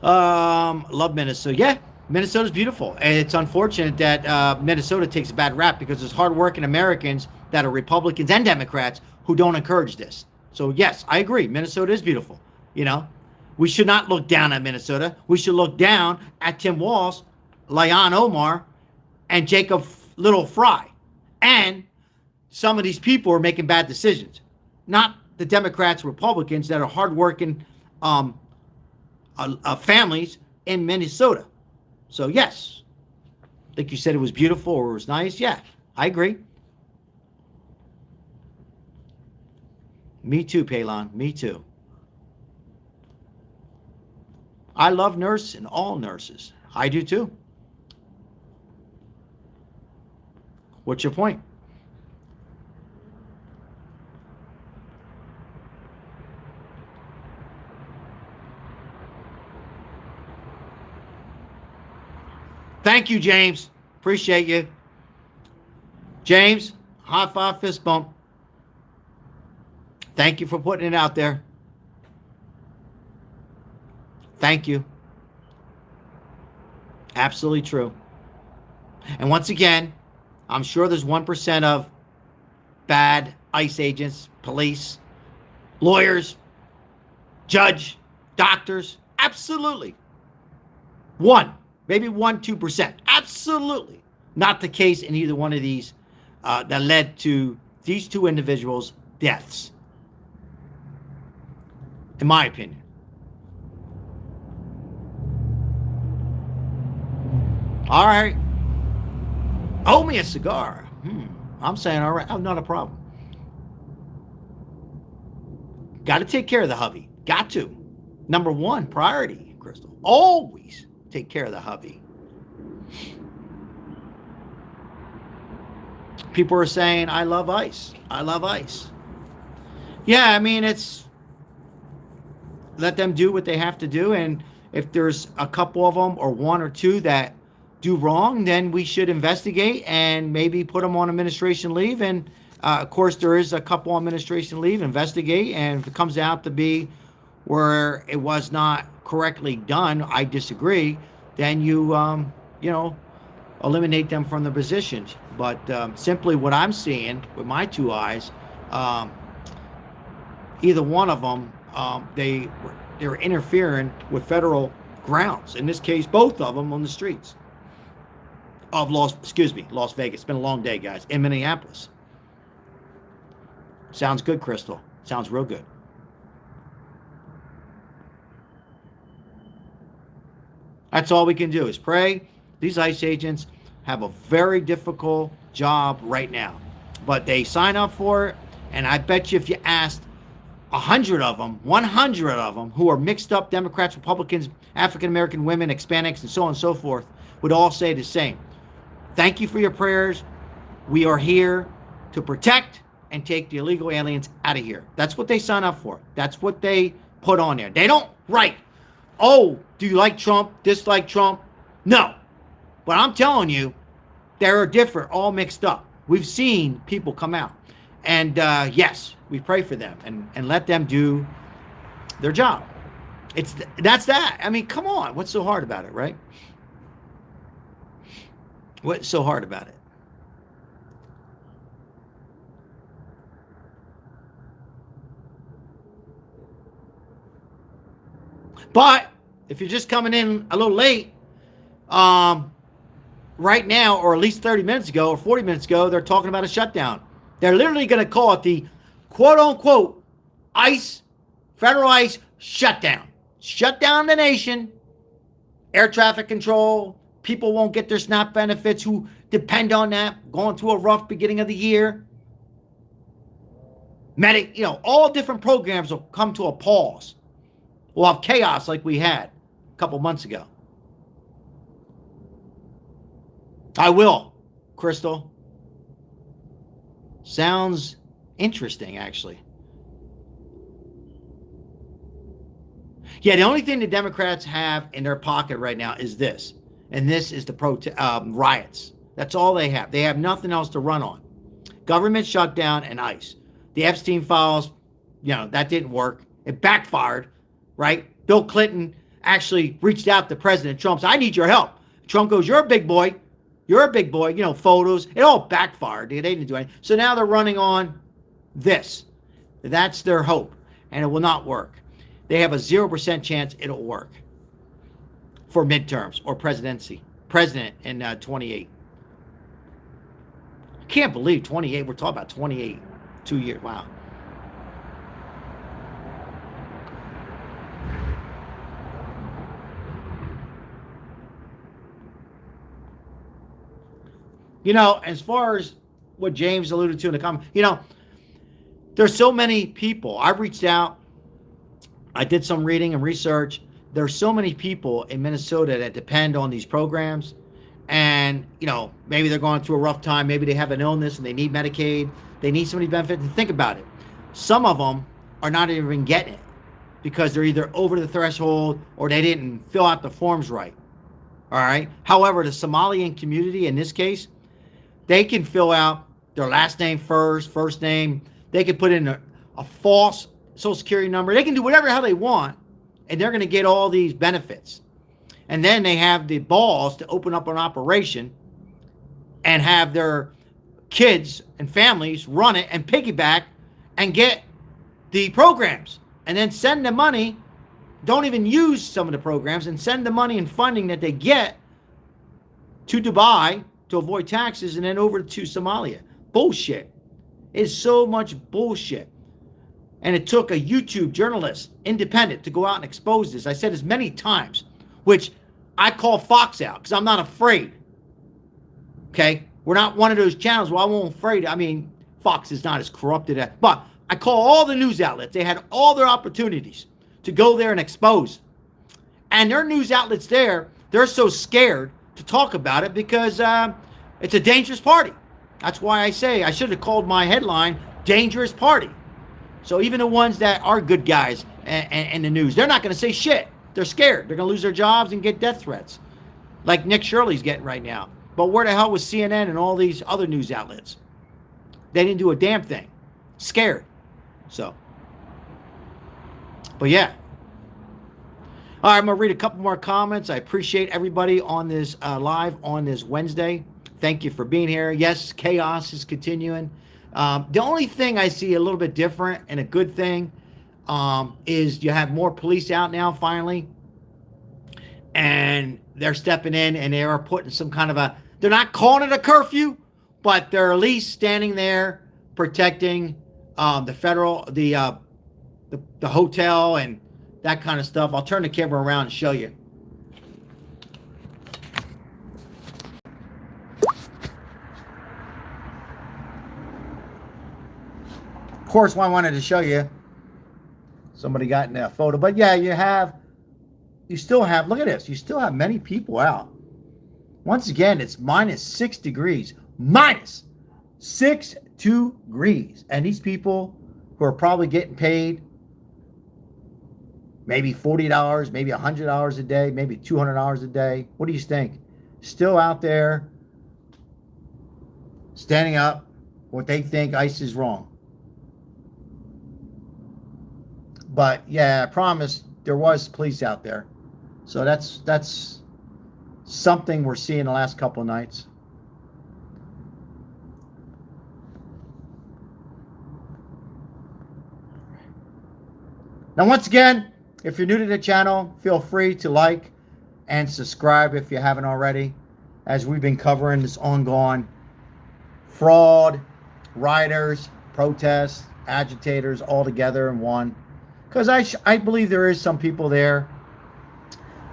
Love Minnesota. Yeah, Minnesota's beautiful. And it's unfortunate that Minnesota takes a bad rap because there's hardworking Americans that are Republicans and Democrats who don't encourage this. So yes, I agree. Minnesota is beautiful. You know, we should not look down at Minnesota. We should look down at Tim Walz, Ilhan Omar, and Jacob Little Fry. And some of these people are making bad decisions. Not the Democrats, Republicans that are hardworking families in Minnesota. So yes, like you said, it was beautiful or it was nice. Yeah, I agree. Me too, Palin. Me too. I love nurses and all nurses. I do too. What's your point? Thank you, James. Appreciate you. James, high five, fist bump. Thank you for putting it out there. Thank you. Absolutely true. And once again, I'm sure there's 1% of bad ICE agents, police, lawyers, judge, doctors. Absolutely. Maybe 2%. Absolutely. Not the case in either one of these that led to these two individuals' deaths. In my opinion. All right. Owe me a cigar. I'm saying all right. Oh, not a problem. Got to take care of the hubby. Got to. Number one priority, Crystal. Always take care of the hubby. People are saying, I love ICE. I love ICE. Yeah, I mean, it's let them do what they have to do. And if there's a couple of them or one or two that do wrong, then we should investigate and maybe put them on administration leave. And of course, there is a couple on administration leave, investigate. And if it comes out to be where it was not correctly done, I disagree, then you eliminate them from the positions. But simply what I'm seeing with my two eyes, either one of them, they're interfering with federal grounds. In this case, both of them on the streets of Las Vegas. It's been a long day, guys, in Minneapolis. Sounds good, Crystal. Sounds real good. That's all we can do is pray. These ICE agents have a very difficult job right now, but they sign up for it. And I bet you if you asked 100 of them who are mixed up Democrats, Republicans, African-American women, Hispanics, and so on and so forth, would all say the same. Thank you for your prayers. We are here to protect and take the illegal aliens out of here. That's what they sign up for. That's what they put on there. They don't write, oh, do you like Trump, dislike Trump? No. But I'm telling you, they're different, all mixed up. We've seen people come out. And yes, we pray for them and let them do their job. That's that. I mean, come on. What's so hard about it, right? What's so hard about it? But if you're just coming in a little late, right now, or at least 30 minutes ago or 40 minutes ago, they're talking about a shutdown. They're literally going to call it the quote-unquote ICE, federal ICE shutdown. Shut down the nation, air traffic control, people won't get their SNAP benefits who depend on that, going through a rough beginning of the year. All different programs will come to a pause. We'll have chaos like we had a couple months ago. I will, Crystal. Sounds interesting, actually. Yeah, the only thing the Democrats have in their pocket right now is this. And this is the riots. That's all they have. They have nothing else to run on. Government shutdown and ICE. The Epstein files, that didn't work. It backfired, right? Bill Clinton actually reached out to President Trump. Said, I need your help. Trump goes, you're a big boy. You're a big boy. Photos. It all backfired. They didn't do anything. So now they're running on this. That's their hope. And it will not work. They have a 0% chance it'll work for midterms or president in 28. I can't believe 28. We're talking about 28, 2 years. Wow. As far as what James alluded to in the comment, there's so many people. I've reached out. I did some reading and research. There's so many people in Minnesota that depend on these programs. And, maybe they're going through a rough time. Maybe they have an illness and they need Medicaid. They need somebody benefit. And think about it. Some of them are not even getting it because they're either over the threshold or they didn't fill out the forms right. All right. However, the Somalian community in this case, they can fill out their last name first name. They can put in a false Social Security number. They can do whatever the hell they want, and they're going to get all these benefits. And then they have the balls to open up an operation and have their kids and families run it and piggyback and get the programs. And then send the money, don't even use some of the programs, and send the money and funding that they get to Dubai to avoid taxes and then over to Somalia. Bullshit. It's so much bullshit. And it took a YouTube journalist, independent, to go out and expose this. I said this many times, which I call Fox out because I'm not afraid. Okay? We're not one of those channels where I won't afraid. I mean, Fox is not as corrupted as, but I call all the news outlets. They had all their opportunities to go there and expose. And their news outlets there, they're so scared to talk about it because it's a dangerous party. That's why I say I should have called my headline Dangerous Party. So even the ones that are good guys in the news, they're not going to say shit. They're scared. They're going to lose their jobs and get death threats like Nick Shirley's getting right now. But where the hell was CNN and all these other news outlets? They didn't do a damn thing. Scared. So. But yeah. All right, I'm going to read a couple more comments. I appreciate everybody on this live on this Wednesday. Thank you for being here. Yes, chaos is continuing. The only thing I see a little bit different and a good thing is you have more police out now finally. And they're stepping in and they are putting some kind of they're not calling it a curfew, but they're at least standing there protecting the hotel and that kind of stuff. I'll turn the camera around and show you. Of course, I wanted to show you. Somebody got in that photo. But yeah, you still have, look at this. You still have many people out. Once again, it's minus 6 degrees. Minus 6 degrees. And these people who are probably getting paid maybe $40, maybe $100 a day, maybe $200 a day. What do you think? Still out there standing up what they think ICE is wrong. But yeah, I promise there was police out there. So that's something we're seeing the last couple of nights. Now, once again, if you're new to the channel, feel free to like and subscribe if you haven't already, as we've been covering this ongoing fraud, rioters, protests, agitators, all together in one. Because I believe there is some people there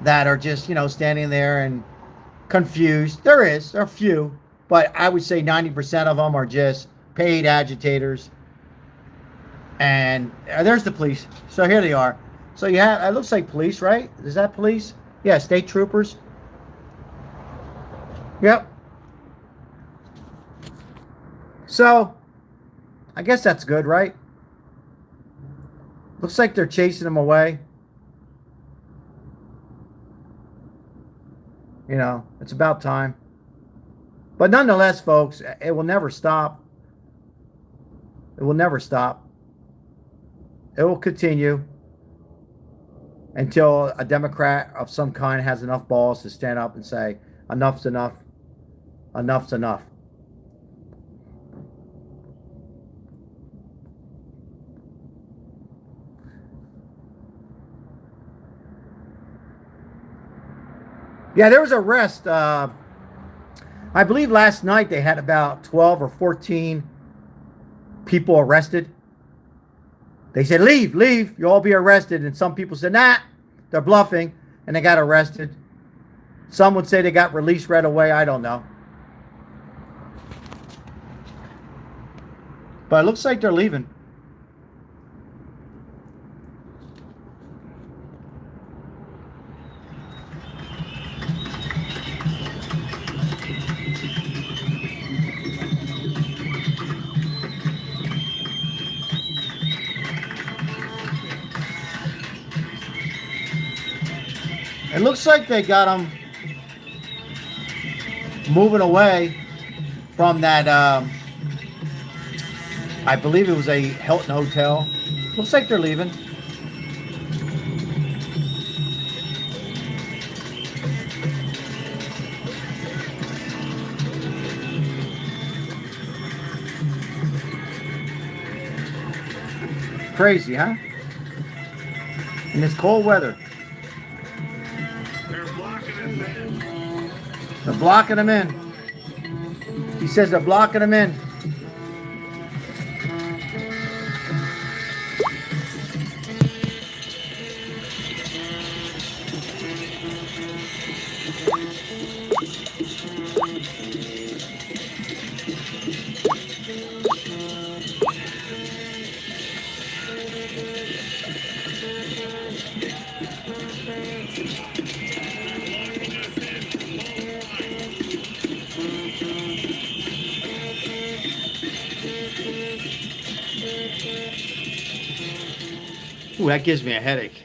that are just, standing there and confused. There are a few, but I would say 90% of them are just paid agitators. And there's the police. So here they are. So you have, it looks like police, right? Is that police? Yeah, state troopers. Yep. So, I guess that's good, right? Looks like they're chasing them away. It's about time. But nonetheless, folks, it will never stop. It will never stop. It will continue until a Democrat of some kind has enough balls to stand up and say, enough's enough. Enough's enough. Yeah, there was an arrest. I believe last night they had about 12 or 14 people arrested. They said, leave, you'll all be arrested. And some people said, nah, they're bluffing, and they got arrested. Some would say they got released right away. I don't know. But it looks like they're leaving. It looks like they got them moving away from that, I believe it was a Hilton hotel. Looks like they're leaving. Crazy, huh? In this cold weather. They're blocking them in. He says they're blocking them in. Ooh, that gives me a headache.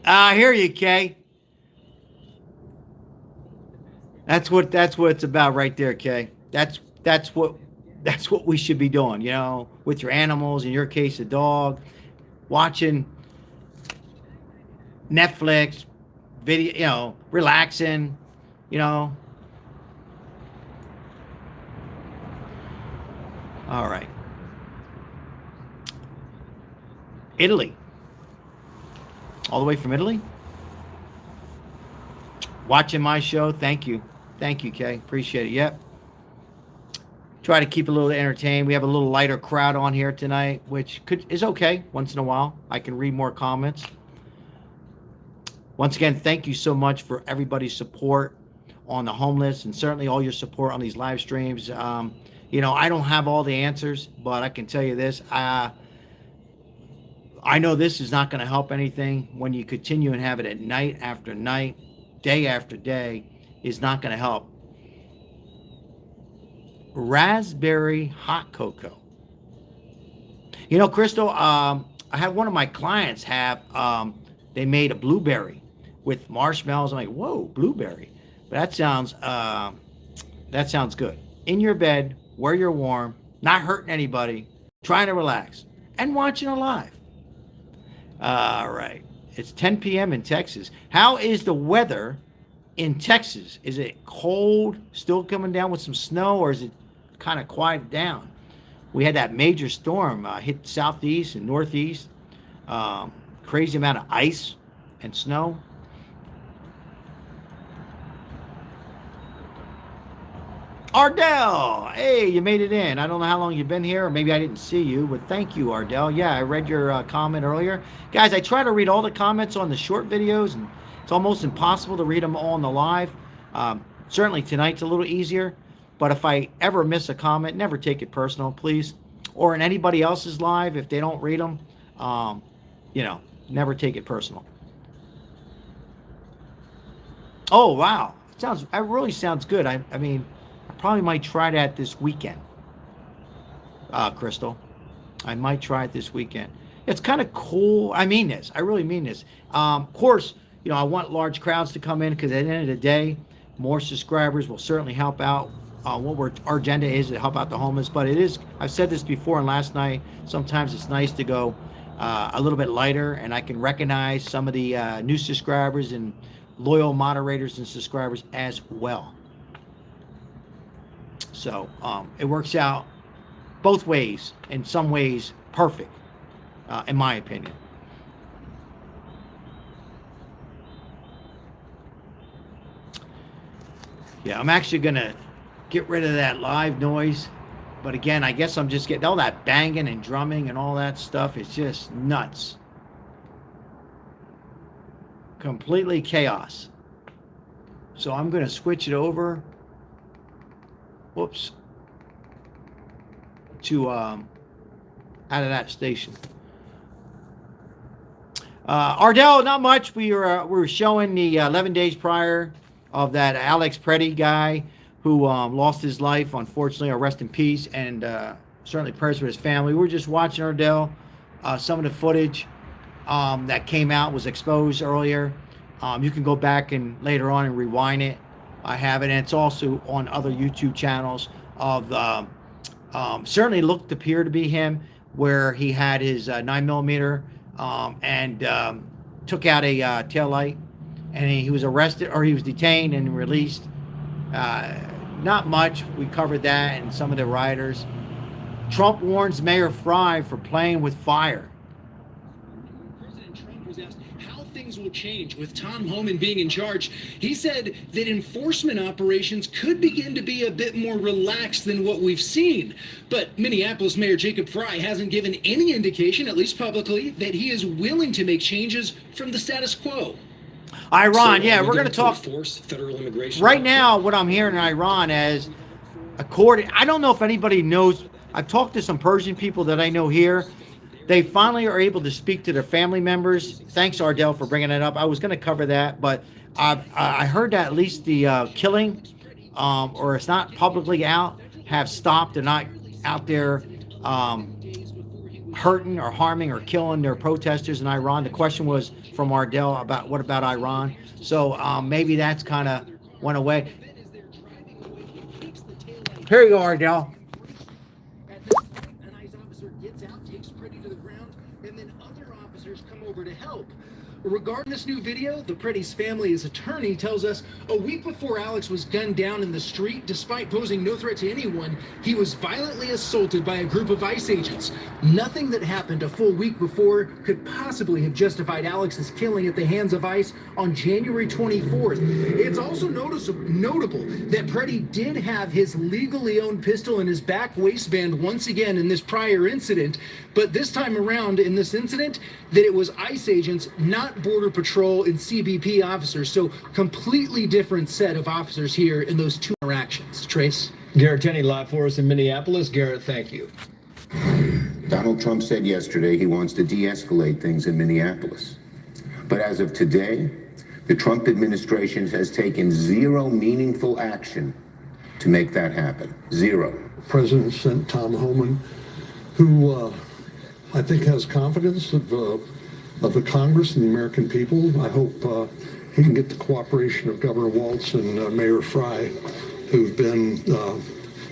I hear you, Kay. That's what it's about right there, Kay. That's what we should be doing, you know, with your animals, in your case a dog, watching Netflix, video, you know, relaxing, you know. All right. Italy. All the way from Italy. Watching my show. Thank you. Thank you, Kay. Appreciate it. Yep. Try to keep a little entertained. We have a little lighter crowd on here tonight, which is okay once in a while. I can read more comments. Once again, thank you so much for everybody's support on the homeless, and certainly all your support on these live streams. You know, I don't have all the answers, but I can tell you this. I know this is not going to help anything. When you continue and have it at night after night, day after day, is not going to help. Raspberry hot cocoa. You know, Crystal, I had one of my clients have, they made a blueberry with marshmallows. I'm like, whoa, blueberry. But that sounds good. In your bed, where you're warm, not hurting anybody, trying to relax, and watching it live. All right. It's 10 p.m. in Texas. How is the weather in Texas? Is it cold, still coming down with some snow, or is it kind of quieted down? We had that major storm hit southeast and northeast. Crazy amount of ice and snow. Ardell, hey, you made it in. I don't know how long you've been here, or maybe I didn't see you, but thank you, Ardell. Yeah, I read your comment earlier. Guys, I try to read all the comments on the short videos, and it's almost impossible to read them all on the live. Certainly tonight's a little easier, but if I ever miss a comment, never take it personal, please. Or in anybody else's live, if they don't read them, you know, never take it personal. Oh, wow. That really sounds good. I mean, I probably might try that this weekend, Crystal. I might try it this weekend. It's kind of cool. I mean this. I really mean this. Of course, you know, I want large crowds to come in because at the end of the day, more subscribers will certainly help out. Our agenda is to help out the homeless, but it is, I've said this before and last night, sometimes it's nice to go a little bit lighter, and I can recognize some of the new subscribers and loyal moderators and subscribers as well. So it works out both ways, in some ways perfect, in my opinion. Yeah, I'm actually going to get rid of that live noise. But again, I guess I'm just getting all that banging and drumming and all that stuff. It's just nuts. Completely chaos. So I'm going to switch it over. Whoops. To out of that station. Ardell, not much. We were showing the 11 days prior of that Alex Preddy guy who lost his life, unfortunately, or rest in peace, and certainly prayers for his family. We were just watching, Ardell. Some of the footage that came out was exposed earlier. You can go back and later on and rewind it. I have it, and it's also on other YouTube channels of certainly looked appear to be him, where he had his 9mm and took out a tail light, and he was arrested, or he was detained and released. Not much. We covered that and some of the rioters. Trump warns Mayor Fry for playing with fire. President Trump was asked how things will change with Tom Homan being in charge. He said that enforcement operations could begin to be a bit more relaxed than what we've seen. But Minneapolis Mayor Jacob Fry hasn't given any indication, at least publicly, that he is willing to make changes from the status quo. Iran, yeah, we're going to talk. Force federal immigration right now, what I'm hearing in Iran is, I don't know if anybody knows. I've talked to some Persian people that I know here. They finally are able to speak to their family members. Thanks, Ardell, for bringing it up. I was going to cover that, but I heard that at least the killing, or it's not publicly out, have stopped. They're not out there hurting or harming or killing their protesters in Iran. The question was from Ardell about what about Iran? So maybe that's kind of went away. Here you go, Ardell. At this point, an ICE officer gets out, takes Preddy to the ground, and then other officers come over to help. Regarding this new video, the Preddy's family's attorney tells us a week before Alex was gunned down in the street, despite posing no threat to anyone, he was violently assaulted by a group of ICE agents. Nothing that happened a full week before could possibly have justified Alex's killing at the hands of ICE on January 24th. It's also notable that Preddy did have his legally owned pistol in his back waistband once again in this prior incident, but this time around in this incident, that it was ICE agents, not Border Patrol and CBP officers. So completely different set of officers here in those two interactions. Trace? Garrett Tenney live for us in Minneapolis. Garrett, thank you. Donald Trump said yesterday he wants to de-escalate things in Minneapolis. But as of today, the Trump administration has taken zero meaningful action to make that happen. Zero. The president sent Tom Homan, who I think has confidence of the Congress and the American people. I hope he can get the cooperation of Governor Walz and Mayor Frey, who've been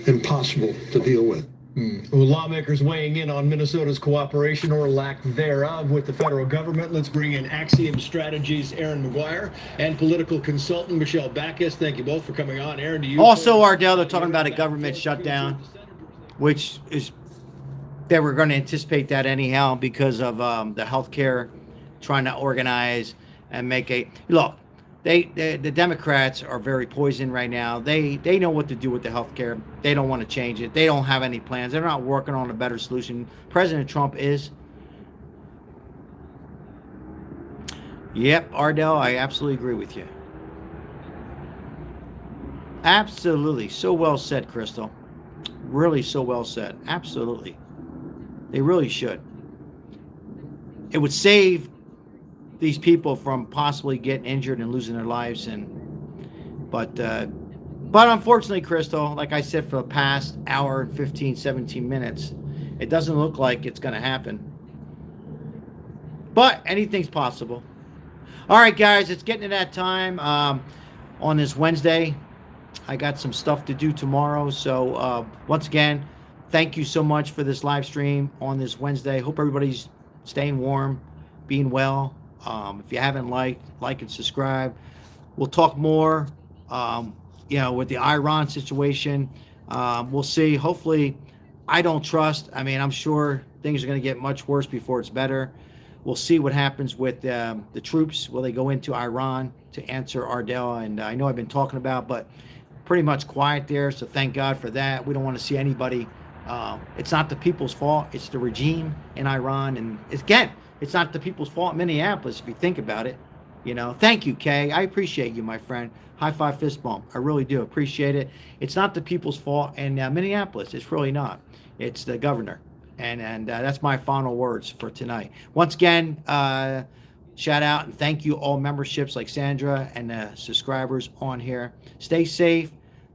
impossible to deal with. Well, lawmakers weighing in on Minnesota's cooperation or lack thereof with the federal government. Let's bring in Axiom Strategies' Aaron McGuire and political consultant Michelle Backus. Thank you both for coming on. Aaron, do you... Also, Ardell, they're talking about a government shutdown, which is... they were going to anticipate that anyhow because of the healthcare trying to organize and make a look. The Democrats are very poisoned right now. They know what to do with the healthcare. They don't want to change it. They don't have any plans. They're not working on a better solution. President Trump is. Yep, Ardell, I absolutely agree with you. Absolutely, so well said, Crystal. Really, so well said. Absolutely. They really should. It would save these people from possibly getting injured and losing their lives. But unfortunately, Crystal, like I said, for the past hour and 15, 17 minutes, it doesn't look like it's going to happen. But anything's possible. All right, guys, it's getting to that time on this Wednesday. I got some stuff to do tomorrow. So once again, thank you so much for this live stream on this Wednesday. Hope everybody's staying warm, being well. If you haven't like and subscribe. We'll talk more, with the Iran situation. We'll see. Hopefully, I don't trust. I mean, I'm sure things are going to get much worse before it's better. We'll see what happens with the troops. Will they go into Iran to answer Ardell? And I know I've been talking about, but pretty much quiet there. So thank God for that. We don't want to see anybody. It's not the people's fault. It's the regime in Iran. And it's not the people's fault in Minneapolis, if you think about it. Thank you, Kay. I appreciate you, my friend. High five, fist bump. I really do appreciate it. It's not the people's fault in Minneapolis. It's really not. It's the governor. And that's my final words for tonight. Once again, shout out and thank you all memberships like Sandra and subscribers on here. Stay safe.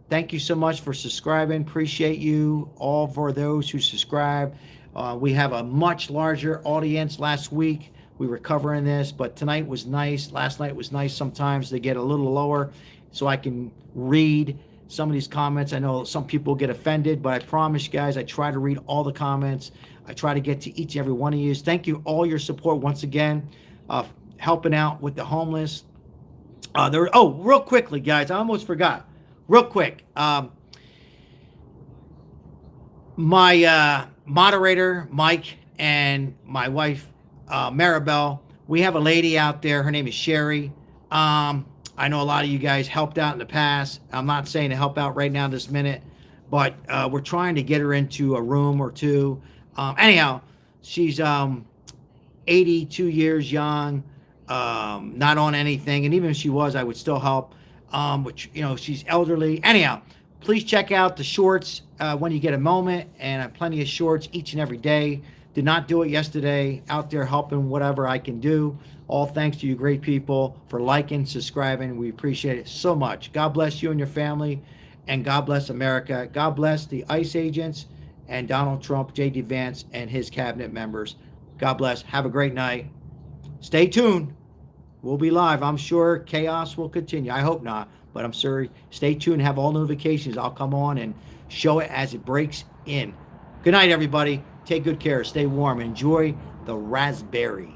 Thank you so much for subscribing. Appreciate you all for those who subscribe. We have a much larger audience last week. We were covering this, but tonight was nice. Last night was nice. Sometimes they get a little lower so I can read some of these comments. I know some people get offended, but I promise you guys, I try to read all the comments. I try to get to each and every one of you. Thank you all your support once again, helping out with the homeless. Real quickly, guys, I almost forgot. Real quick, my moderator, Mike, and my wife, Maribel, we have a lady out there. Her name is Sherry. I know a lot of you guys helped out in the past. I'm not saying to help out right now this minute, but we're trying to get her into a room or two. Anyhow, she's 82 years young, not on anything. And even if she was, I would still help. Which, she's elderly. Anyhow, please check out the shorts when you get a moment. And I have plenty of shorts each and every day. Did not do it yesterday. Out there helping whatever I can do. All thanks to you great people for liking, subscribing. We appreciate it so much. God bless you and your family. And God bless America. God bless the ICE agents and Donald Trump, J.D. Vance, and his cabinet members. God bless. Have a great night. Stay tuned. We'll be live. I'm sure chaos will continue. I hope not, but I'm sure. Stay tuned. Have all notifications. I'll come on and show it as it breaks in. Good night, everybody. Take good care. Stay warm. Enjoy the raspberry.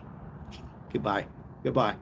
Goodbye. Goodbye.